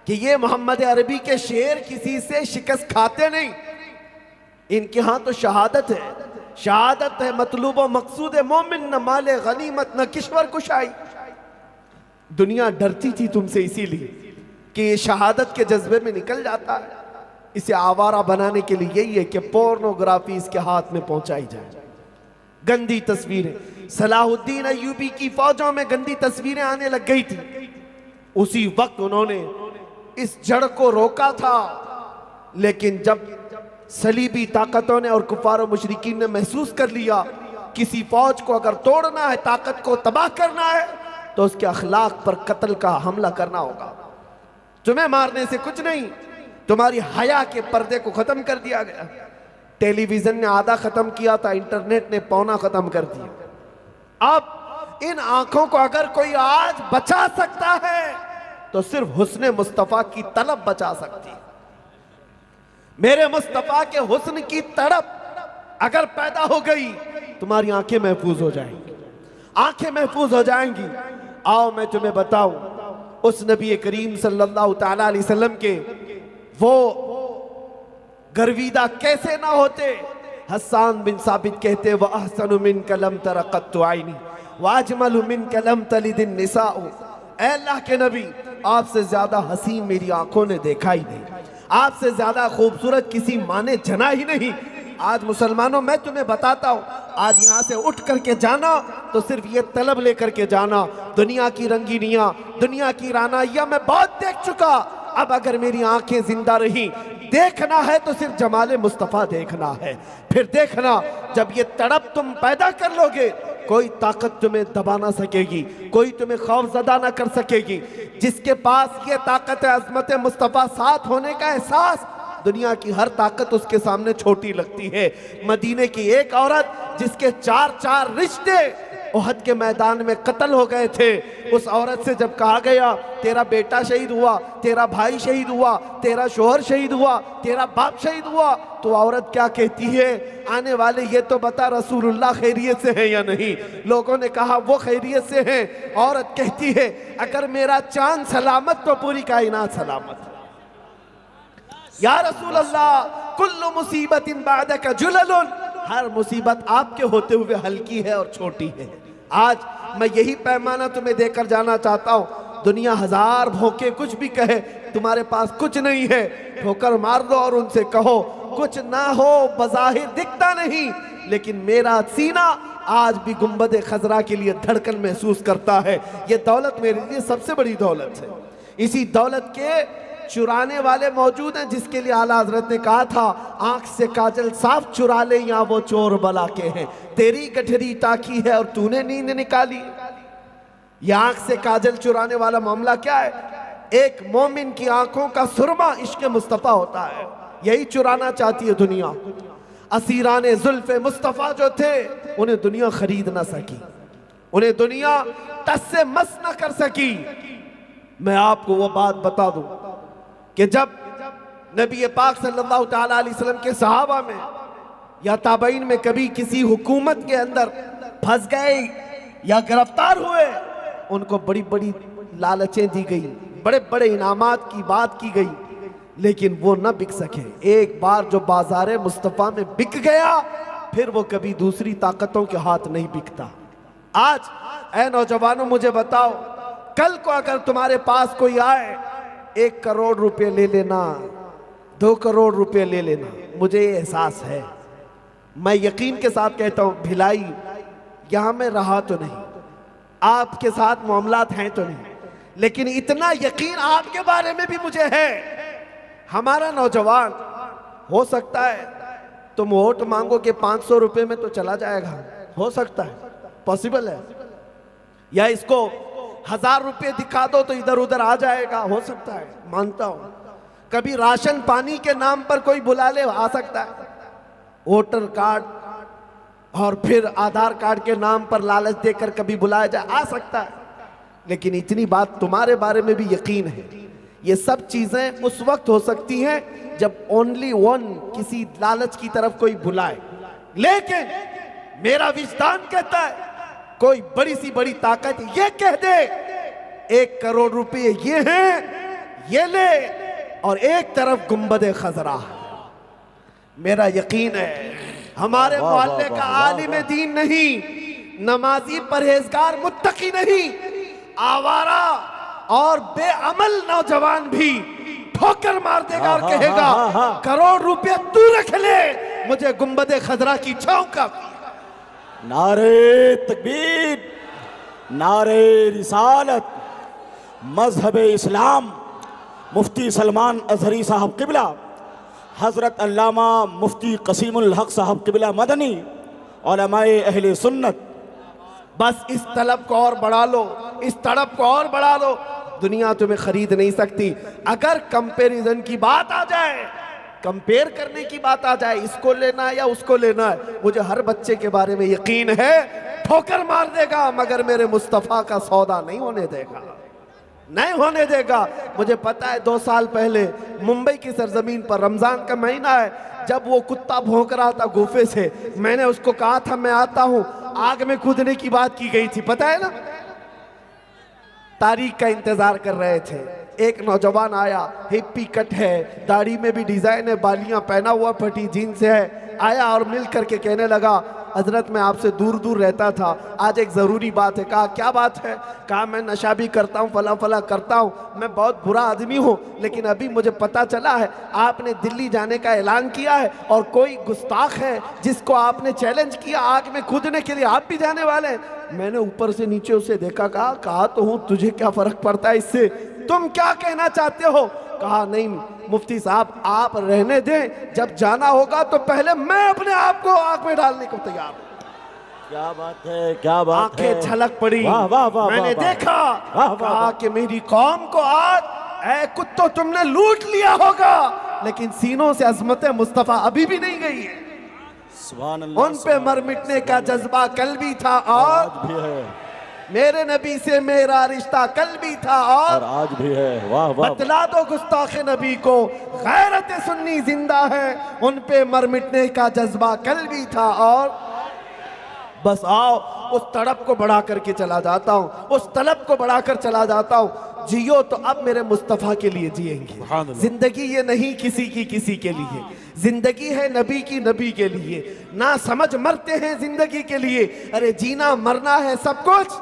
कि ये मोहम्मद अरबी के शेर किसी से शिकस्त खाते नहीं। इनके यहां तो शहादत है, शहादत है मतलूब व मकसूद मोमिन, न माले गनीमत न किश्वर कुशाई। दुनिया डरती थी तुमसे इसीलिए कि ये शहादत के जज्बे में निकल जाता है। इसे आवारा बनाने के लिए यही है कि पोर्नोग्राफी इसके हाथ में पहुंचाई जाए, गंदी तस्वीरें। सलाहुद्दीन अय्यूबी की फौजों में गंदी तस्वीरें आने लग गई थी। उसी वक्त उन्होंने इस जड़ को रोका था, लेकिन जब सलीबी ताकतों ने और कुफार और मुशरिकीन ने महसूस कर लिया किसी फौज को अगर तोड़ना है, ताकत को तबाह करना है, तो उसके अखलाक पर कत्ल का हमला करना होगा। तुम्हें मारने से कुछ नहीं, तुम्हारी हया के पर्दे को खत्म कर दिया गया। टेलीविजन ने आधा खत्म किया था, इंटरनेट ने पौना खत्म कर दिया। अब इन आंखों को अगर कोई आज बचा सकता है तो सिर्फ हुस्न मुस्तफा की तलब बचा सकती है। मेरे मुस्तफा के हुस्न की तड़प अगर पैदा हो गई, तुम्हारी आंखें महफूज हो जाएंगी, आंखें महफूज हो जाएंगी। आओ मैं तुम्हें बताऊं, उस नबी करीम सल्लल्लाहु ताला अलैहि वसल्लम के वो गर्विदा कैसे ना होते। हस्सान बिन साबित कहते व अहसनु मिन कलम तरक़त्तु आइनी व अजमलु मिन कलम तलिदिन निसाउ। ऐ अल्लाह के नबी, आपसे ज्यादा हसीन मेरी आंखों ने देखा ही नहीं, आपसे ज्यादा खूबसूरत किसी माँ ने जना ही नहीं। आज मुसलमानों मैं तुम्हें बताता हूँ, आज यहाँ से उठ करके जाना तो सिर्फ ये तलब लेकर के जाना, दुनिया की रंगीनियाँ, दुनिया की रानाइयाँ मैं बहुत देख चुका। अब अगर मेरी आंखें जिंदा रही, देखना है तो सिर्फ जमाले मुस्तफ़ा देखना है। फिर देखना, जब ये तड़प तुम पैदा कर लोगे, कोई ताकत तुम्हें दबा ना सकेगी, कोई तुम्हें खौफजदा ना कर सकेगी। जिसके पास ये ताकत है, अजमत मुस्तफ़ा साथ होने का एहसास, दुनिया की हर ताकत उसके सामने छोटी लगती है। मदीने की एक औरत जिसके 4 रिश्ते उहद के मैदान में कत्ल हो गए थे, उस औरत से जब कहा गया तेरा बेटा शहीद हुआ, तेरा भाई शहीद हुआ, तेरा शोहर शहीद हुआ, तेरा बाप शहीद हुआ, तो औरत क्या कहती है, आने वाले ये तो बता रसूलुल्लाह खैरियत से है या नहीं। लोगों ने कहा वो खैरियत से हैं। औरत कहती है अगर मेरा चांद सलामत तो पूरी कायनात सलामत। या रसूल अल्लाह, कुल्लु मुसीबतिन बादका जुललुन, हर मुसीबत आपके होते हुए हल्की है और छोटी है। आज मैं यही पैमाना तुम्हें देकर जाना चाहता हूँ। दुनिया हजार भोंके कुछ भी कहे, तुम्हारे पास कुछ नहीं है, ठोकर मार दो और उनसे कहो कुछ ना हो, बज़ाहिर दिखता नहीं, लेकिन मेरा सीना आज भी गुंबद खजरा के लिए धड़कन महसूस करता है। ये दौलत मेरे लिए सबसे बड़ी दौलत है। इसी दौलत के चुराने वाले मौजूद हैं, जिसके लिए आला हजरत ने कहा था आंख से काजल साफ चुरा ले या वो चोर बला के हैं। तेरी गठरी ताकी है और तूने नींद निकाली। ये आंख से काजल चुराने वाला मामला क्या है? एक मोमिन की आंखों का सुरमा इश्क मुस्तफा होता है। यही चुराना चाहती है दुनिया। असीराने जुल्फे मुस्तफा जो थे, उन्हें दुनिया खरीद ना सकी, उन्हें दुनिया टस से मस न कर सकी। मैं आपको वो बात बता दूं कि जब नबी पाक सल्लल्लाहु ताला अलैहि वसल्लम के सहाबा में या ताबईन में कभी किसी हुकूमत के अंदर फंस गए या गिरफ्तार हुए, उनको बड़ी बड़ी लालचें दी गई, बड़े बड़े इनामात की बात की गई, लेकिन वो न बिक सके। एक बार जो बाजारे मुस्तफ़ा में बिक गया, फिर वो कभी दूसरी ताकतों के हाथ नहीं बिकता। आज ऐ नौजवानों मुझे बताओ, कल को अगर तुम्हारे पास कोई आए, 1 करोड़ रुपए ले लेना, 2 करोड़ रुपए ले लेना, मुझे ये एहसास है, मैं यकीन के साथ कहता हूं, भिलाई यहां में रहा तो नहीं, आपके साथ मामलात हैं तो नहीं, लेकिन इतना यकीन आपके बारे में भी मुझे है। हमारा नौजवान हो सकता है तुम वोट मांगो कि 500 रुपए में तो चला जाएगा, हो सकता है, पॉसिबल है, या इसको 1000 रुपए दिखा दो तो इधर उधर आ जाएगा, हो सकता है, मानता हूं। कभी राशन पानी के नाम पर कोई बुला ले, आ सकता है, वोटर कार्ड और फिर आधार कार्ड के नाम पर लालच देकर कभी बुलाया जाए, आ सकता है। लेकिन इतनी बात तुम्हारे बारे में भी यकीन है, ये सब चीजें उस वक्त हो सकती हैं जब ओनली वन किसी लालच की तरफ कोई बुलाए। लेकिन मेरा विजदान कहता है, कोई बड़ी सी बड़ी ताकत ये कह दे 1 करोड़ रुपए ये हैं, ये ले, और एक तरफ गुंबद खजरा। मेरा यकीन है हमारे मोहल्ले का आलिम दीन नहीं, नमाजी परहेजगार मुत्तकी नहीं, आवारा और बेअमल नौजवान भी ठोकर मार देगा और कहेगा करोड़ रुपए तू रख ले, मुझे गुंबद खजरा की छांव का। नारे तकबीर, नारे रिसालत, मजहब इस्लाम, मुफ्ती सलमान अजहरी साहब किबला, हज़रत अल्लामा मुफ्ती कसीमुल हक साहब किबला मदनी, उलमाए अहले सुन्नत। बस इस तलब को और बढ़ा लो, इस तड़प को और बढ़ा लो। दुनिया तुम्हें खरीद नहीं सकती। अगर कंपैरिजन की बात आ जाए, कंपेयर करने की बात आ जाए, इसको लेना है या उसको लेना है, मुझे हर बच्चे के बारे में यकीन है ठोकर मार देगा, मगर मेरे मुस्तफ़ा का सौदा नहीं होने देगा, नहीं होने देगा। मुझे पता है 2 साल पहले मुंबई की सरजमीन पर रमजान का महीना है, जब वो कुत्ता भौंक रहा था गुफे से, मैंने उसको कहा था मैं आता हूं, आग में कूदने की बात की गई थी, पता है ना। तारीख का इंतजार कर रहे थे। एक नौजवान आया, हिप्पी कट है, दाढ़ी में भी डिजाइन है, बालियां पहना हुआ, फटी जीन्स है, आया और मिल करके कहने लगा हजरत मैं आपसे दूर दूर रहता था, आज एक ज़रूरी बात है। कहा क्या बात है? कहा मैं नशा भी करता हूँ, फला फला करता हूँ, मैं बहुत बुरा आदमी हूँ, लेकिन अभी मुझे पता चला है आपने दिल्ली जाने का ऐलान किया है और कोई गुस्ताख है जिसको आपने चैलेंज किया आग में कूदने के लिए, आप भी जाने वाले हैं। मैंने ऊपर से नीचे उसे देखा, कहा तो हूँ, तुझे क्या फ़र्क पड़ता है इससे, तुम क्या कहना चाहते हो? कहा नहीं मुफ्ती साहब आप रहने दें, जब जाना होगा तो पहले मैं अपने आप को आग में डालने को तैयार हूं। क्या बात है, क्या बात है। आंखें छलक पड़ी, वाह वाह वाह, मैंने वाह, देखा, वाह, कहा वाह, कि मेरी कौम को आज ऐ कुत्तों तुमने लूट लिया होगा, लेकिन सीनों से अजमत मुस्तफा अभी भी नहीं गई है। सुभान अल्लाह, उन पे मर मिटने का जज्बा कल भी था और आज भी है, मेरे नबी से मेरा रिश्ता कल भी था और आज भी है। वाह वाह, बतला दो गुस्ताखे नबी को गैरत सुन्नी जिंदा है, उन पे मर मिटने का जज्बा कल भी था और बस आओ उस तड़प को बढ़ा करके चला जाता हूँ, उस तलब को बढ़ाकर चला जाता हूँ। जियो तो अब मेरे मुस्तफ़ा के लिए जिएंगे। जिंदगी ये नहीं किसी की किसी के लिए, जिंदगी है नबी की नबी के लिए। ना समझ मरते हैं जिंदगी के लिए, अरे जीना मरना है सब कुछ।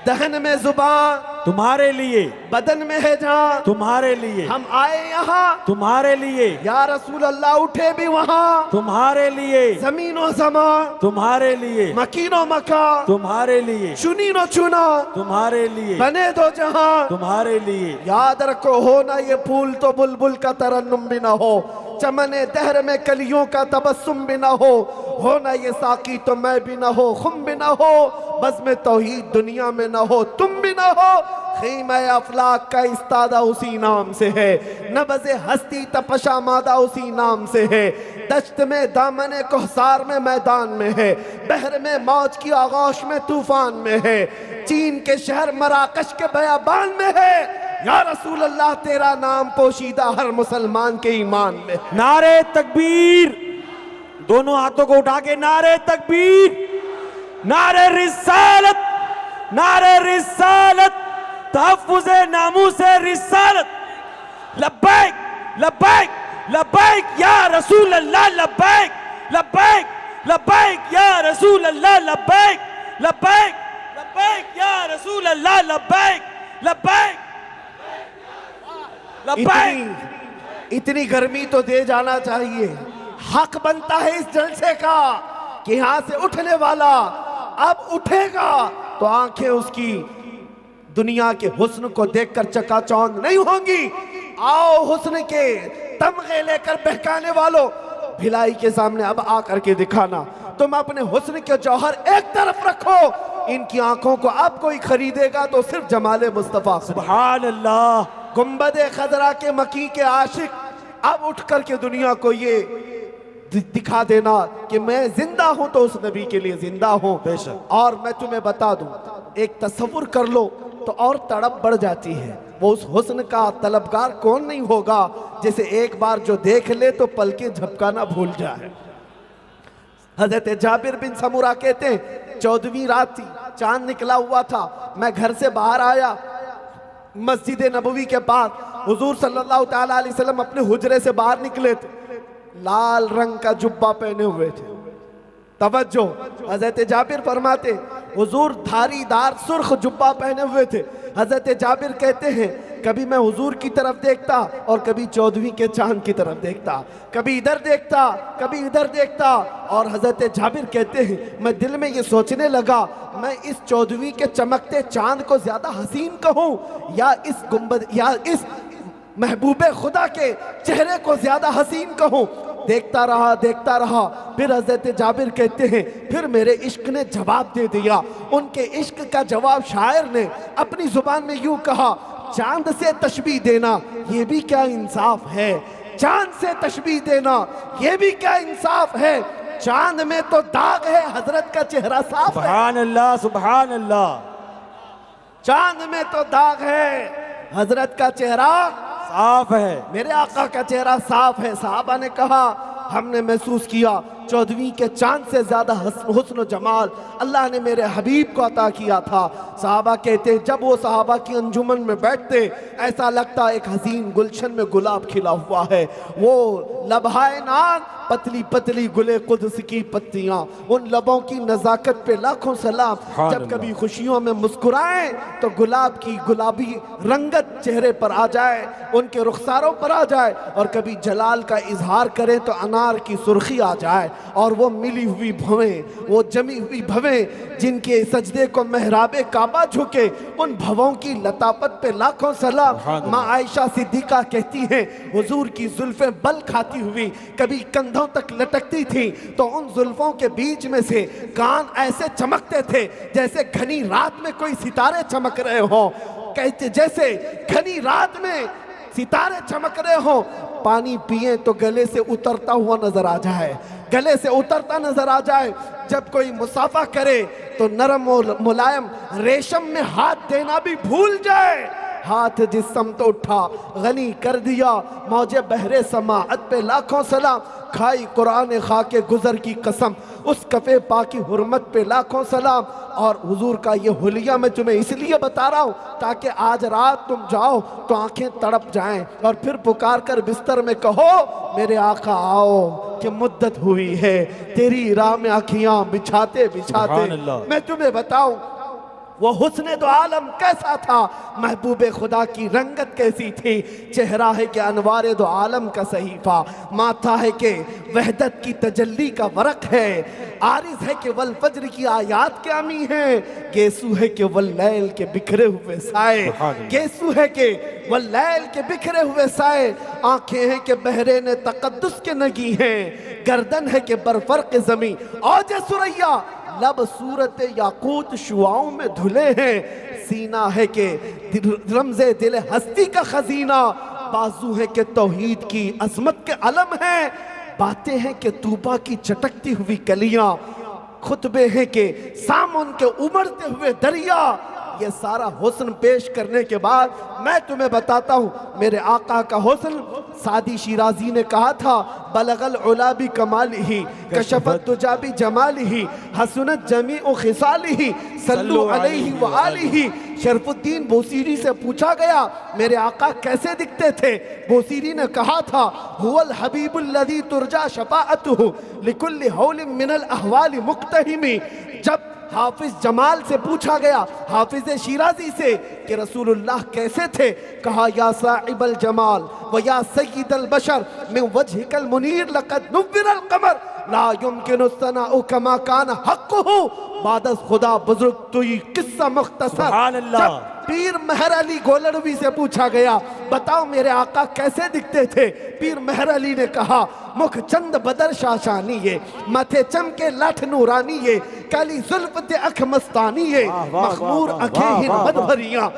दहन में जुबान तुम्हारे लिए, बदन में है जान तुम्हारे लिए, हम आए यहाँ तुम्हारे लिए, या रसूल अल्लाह उठे भी वहाँ तुम्हारे लिए, जमीनो जमान तुम्हारे लिए, मकीनो मकान तुम्हारे लिए, चुनीनो चुना तुम्हारे लिए, बने दो जहां तुम्हारे लिए। याद रखो हो ना ये फूल तो बुलबुल का तरन्नुम भी ना हो, चमने दहर में कलियों का तबस्सुम भी ना हो ना ये साकी तो मैं भी ना हो, खुम भी ना हो, बस में तौहीद दुनिया में ना हो, तुम भी ना हो। खीमा अफलाक का इस्तादा उसी नाम से है, नबज़े हस्ती तपशा मादा उसी नाम से है। दश्त में दामने कोहसार में मैदान में है, बहर में मौज की आगोश में तूफान में है, चीन के शहर मराकश के बयाबान में है। या रसूल अल्लाह तेरा नाम पोशीदा हर मुसलमान के ईमान में। नारे तकबीर, दोनों हाथों को उठा के नारे तकबीर, नारे रिसालत, नारे रिसालत, तहफ्फुज़े नामूसे रिसालत। लब्बैक लब्बैक लब्बैक या रसूल अल्लाह, लब्बैक लब्बैक लब्बैक या रसूल अल्लाह, लब्बैक लब्बैक लब्बैक या रसूल अल्लाह, लब्बैक लब्बैक लब्बैक। इतनी गर्मी तो दे जाना चाहिए। हक बनता है इस जलसे का कि यहां से उठने वाला अब उठेगा तो आंखें उसकी दुनिया के हुस्न को देखकर चकाचौंध नहीं होंगी। आओ हुस्न के तमगे लेकर बहकाने वालों, भिलाई के सामने अब आकर के दिखाना। तुम अपने हुस्न के जौहर एक तरफ रखो, इनकी आंखों को अब कोई खरीदेगा तो सिर्फ जमाले मुस्तफा। सुभान अल्लाह। गुंबदे खजरा के मकी के आशिक अब उठ करके दुनिया को ये दिखा देना कि मैं जिंदा हूं तो उस नबी के लिए जिंदा हूं। बेशक। और मैं तुम्हें बता दूं, एक तसव्वुर कर लो तो और तड़प बढ़ जाती है। वो उस हुस्न का तलबगार कौन नहीं होगा जिसे एक बार जो देख ले तो पलके झपकाना भूल जाए। हजरत जाबिर बिन समुरा कहते हैं 14वीं रात थी, चांद निकला हुआ था, मैं घर से बाहर आया, मस्जिद नबवी के पास हुजूर सल्लल्लाहु ताला अलैहि वसल्लम अपने हुजरे से बाहर निकले थे, लाल रंग का जुब्बा पहने हुए थे। तवज्जो, हजरत जाबिर फरमाते हुजूर धारीदार सुर्ख जुब्बा पहने हुए थे। हजरत जाबिर कहते हैं कभी मैं हुजूर की तरफ देखता और कभी 14वीं के चांद की तरफ देखता, कभी इधर देखता कभी इधर देखता। और हजरत जाबिर कहते हैं मैं दिल में ये सोचने लगा मैं इस 14वीं के चमकते चांद को ज्यादा हसीन कहूँ या इस गुंबद या इस महबूबे खुदा के चेहरे को ज्यादा हसीन कहूं। देखता रहा। फिर हजरत जाबिर कहते हैं फिर मेरे इश्क ने जवाब दे दिया। उनके इश्क का जवाब शायर ने अपनी जुबान में यूं कहा, चांद से तशबीह देना ये भी क्या इंसाफ है, चांद से तशबीह देना ये भी क्या इंसाफ है, चांद में तो दाग है हजरत का चेहरा साफ है। सुभान अल्लाह, सुभान अल्लाह। चांद में तो दाग है हजरत का चेहरा साफ है, मेरे आका का चेहरा साफ है। साहबा ने कहा हमने महसूस किया 14वीं के चांद से ज्यादा हुस्न जमाल अल्लाह ने मेरे हबीब को अता किया था। साहबा कहते जब वो साहबा की अंजुमन में बैठते ऐसा लगता एक हसीन गुलशन में गुलाब खिला हुआ है। वो लबहाए नान पतली पतली गुले कुद्स की पत्तियां, उन लबों की नजाकत पे लाखों सलाम। जब कभी खुशियों में मुस्कुराएं तो गुलाब की गुलाबी रंगत चेहरे पर आ जाए, उनके रुखसारों पर आ जाए, और कभी जलाल का इजहार करें तो अनार की सुर्खी आ जाए। और वो मिली हुई भवें, वो जमी हुई भवें जिनके सजदे को मेहराबे काबा झुके, उन भवों की लताफत पे लाखों सलाम। माँ आयशा सिद्दीका कहती हैं हुजूर की जुल्फें बल खाती हुई कभी कंधों तक लटकती थी तो उन जुल्फों के बीच में से कान ऐसे चमकते थे जैसे घनी रात में कोई सितारे चमक रहे हो। कहते जैसे घनी रात में सितारे चमक रहे हो। पानी पिए तो गले से उतरता हुआ नजर आ जाए, गले से उतरता नजर आ जाए। जब कोई मुसाफा करे तो नरम और मुलायम रेशम में हाथ देना भी भूल जाए। हाथ जिस समत उठा गनी कर दिया मौजे बहरे समाअत पे लाखों सलाम। खाई कुरान खा के गुजर की कसम उस कफे पा की हुर्मत पे लाखों सलाम। और हुजूर का ये हुलिया मैं तुम्हें इसलिए बता रहा हूँ ताकि आज रात तुम जाओ तो आंखें तड़प जाएं और फिर पुकार कर बिस्तर में कहो मेरे आका आओ कि मुद्दत हुई है तेरी राह में आँखियाँ बिछाते बिछाते। मैं तुम्हें बताऊं वो हुस्न दो आलम कैसा था, महबूबे खुदा की रंगत कैसी थी। चेहरा है कि अनवारे दो आलम का सहीफा, माथा है कि वहदत की तजल्ली का वरक है, आरिज है कि वल फज्र की आयात के अमी है, गेसू है कि वल लैल के बिखरे हुए साए, गेसू है कि वल लैल के बिखरे हुए साए। आंखें हैं कि बहरे ने तकद्दुस के नगी हैं, गर्दन है कि बरफर्क जमी औज सुरैया, लब सूरत याकूत शुआओं में धुले हैं, सीना है कि रमज़े दिल हस्ती का खजीना, बाजू है कि तौहीद की अजमत के अलम है, बातें हैं कि तूबा की चटकती हुई कलियां, खुतबे हैं कि सामन के उमड़ते हुए दरिया। ये सारा हुस्न पेश करने के बाद मैं तुम्हें बताता हूँ मेरे आका का हुस्न। सादी शिराजी ने कहा था बलगल उला भी कमाली ही कशफत तुजा भी जमाली ही हसनत जमी ओ खिसाली ही सल्लु अलैहि व आलिही। शरफुद्दीन बोसीरी से पूछा गया मेरे आका कैसे दिखते थे, बोसीरी ने कहा था हुवल हबीबुल लज़ी तुरजा शफाअतुहु लिकुल्लि हौलिन मिनल अहवालि मुक्तहिमी। जब हाफिज जमाल से पूछा गया हाफिज शिराजी से कि रसूलुल्लाह कैसे थे, कहा या साहिबल जमाल व या सय्यिदल बशर मिन वजहिकल मुनीर लक़द नुव्विरल क़मर ला युमकिनु सनाउ कमा कान हक़्क़ुहु। बादस खुदा बुजुर्ग तुई किस्सा मुख्तसर। जब पीर मेहर अली गोलड़वी से पूछा गया बताओ मेरे आका कैसे दिखते थे, पीर मेहर अली ने कहा मुख चंद बदर शाशानी ये, माथे चमके लाठ नूरानी ये, काली जुल्फ ते अख मस्तानी ये, मखमूर अखे हिम्मत भरियां।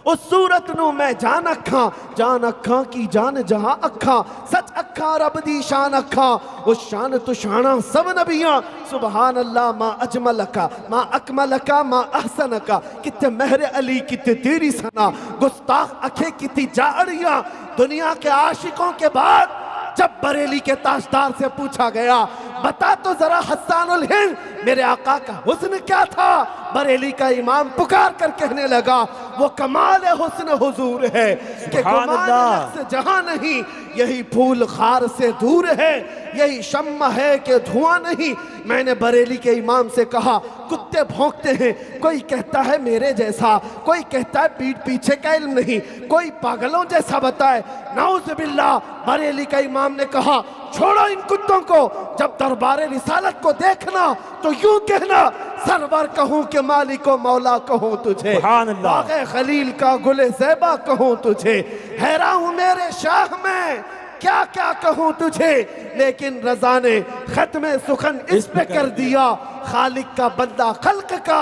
उस सूरत नू मैं जान अखा की जान जहां अखा, सच अखा रब दी शान अखा, उस शान तो शाना सब नबियां। सुबहान अल्लाह मा अजमलका मा अकमलका मा अहसनका, कितने मेहर अली कितने तेरी सना, गुस्ताख अखे कितनी जाड़ियां। दुनिया के आशिकों के बाद जब बरेली के ताजदार से पूछा गया बता तो जरा हस्सानुल हिंद मेरे आका का हुस्न क्या था, बरेली का इमाम पुकार कर कहने लगा वो कमाल हुस्न हुजूर है कि गुमान से जहां नहीं, यही फूल खार से दूर है, यही शम्मा है कि धुआं नहीं। मैंने बरेली के इमाम से कहा कुत्ते भौंकते हैं, कोई कहता है मेरे जैसा, कोई कहता है पीठ पीछे का इल्म नहीं, कोई पागलों जैसा बताए, नाउज़ बिल्लाह। बरेली का इमाम ने कहा छोड़ो इन कुत्तों को, जब दरबारे रिसालत को देखना तो यूं कहना सरवर कहूँ कि मालिको मौला कहूँ तुझे, सुभान अल्लाह। बाग़े खलील का गुले ज़ैबा कहूँ तुझे, हैरान हूँ मेरे शाह में क्या क्या कहूँ तुझे, लेकिन रज़ा ने ख़त्म सुखन इस पे कर दिया, खालिक का बंदा खल्क का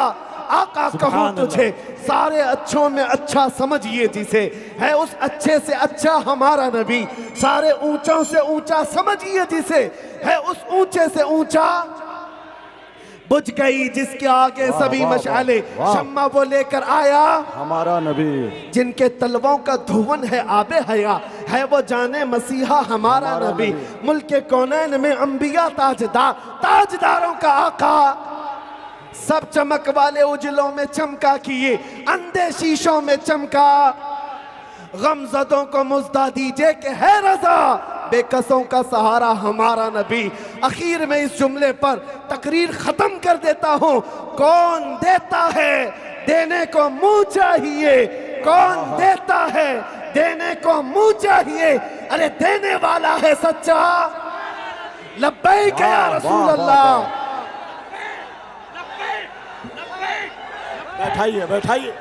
आका कहूँ तुझे। सारे अच्छों में अच्छा समझिए जिसे, है उस अच्छे से अच्छा हमारा नबी, सारे ऊंचों से ऊंचा समझिए जिसे, है उस ऊंचे से ऊंचा। बुझ गई जिसके आगे सभी मशाले, शम्मा वो लेकर आया हमारा नबी। जिनके तलवों का धुवन है आबे हया, है वो जाने मसीहा हमारा नबी। मुल्क कौनैन में अंबिया ताजदार, ताजदारों का आका, सब चमक वाले उजलों में चमका किए, अंधे शीशों में चमका। गमज़दों को मुज़्दा दीजिए कि है रज़ा, बेकसों का सहारा हमारा नबी। आखिर में इस जुमले पर तकरीर खत्म कर देता हूँ। कौन देता है देने को मुंह चाहिए, कौन देता है देने को मुंह चाहिए, अरे देने वाला है सच्चा। लब्बैक या रसूल अल्लाह। बैठाइए बैठाइए।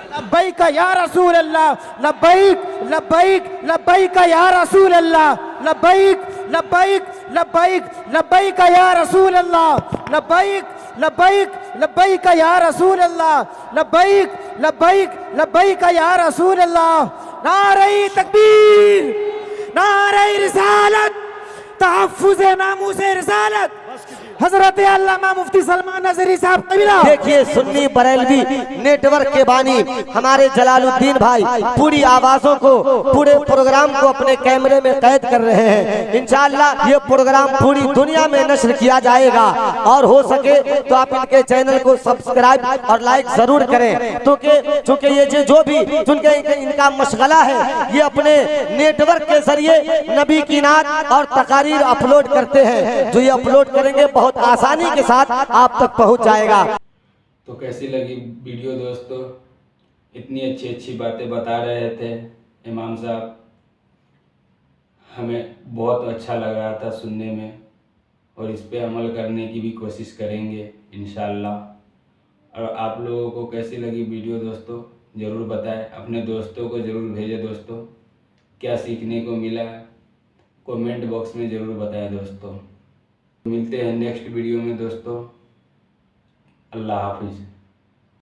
लब्बैक या रसूल अल्लाह, लब्बैक लब्बैक लब्बैक या रसूल अल्लाह, लब्बैक लब्बैक लब्बैक लब्बैक या रसूल अल्लाह, लब्बैक लब्बैक लब्बैक या रसूल अल्लाह, लब्बैक लब्बैक लब्बैक या रसूल अल्लाह। नारे तकबीर, नारे रिसालत, तहफ्फुज़ नामूस रिसालत, हजरत अल्लामा मुफ्ती सलमान नजरी साहब कबीला। देखिए सुन्नी बरेलवी नेटवर्क के बानी हमारे जलालुद्दीन भाई पूरी आवाजों को, पूरे प्रोग्राम को अपने कैमरे में कैद कर रहे हैं। इंशाअल्लाह ये प्रोग्राम पूरी दुनिया में नश्र किया जाएगा, और हो सके तो आप इनके चैनल को सब्सक्राइब और लाइक जरूर करें, क्योंकि ये जो भी जिनके इनका मशगला है, ये अपने नेटवर्क के जरिए नबी की नात और तकारीर अपलोड करते हैं। जो ये अपलोड करेंगे बहुत आसानी के साथ आप तक पहुंच जाएगा। तो कैसी लगी वीडियो दोस्तों? इतनी अच्छी अच्छी बातें बता रहे थे इमाम साहब, हमें बहुत अच्छा लग रहा था सुनने में, और इस पे अमल करने की भी कोशिश करेंगे इंशाअल्लाह। और आप लोगों को कैसी लगी वीडियो दोस्तों ज़रूर बताएं, अपने दोस्तों को ज़रूर भेजें दोस्तों। क्या सीखने को मिला कमेंट बॉक्स में ज़रूर बताएं दोस्तों। मिलते हैं नेक्स्ट वीडियो में दोस्तों। अल्लाह हाफिज़।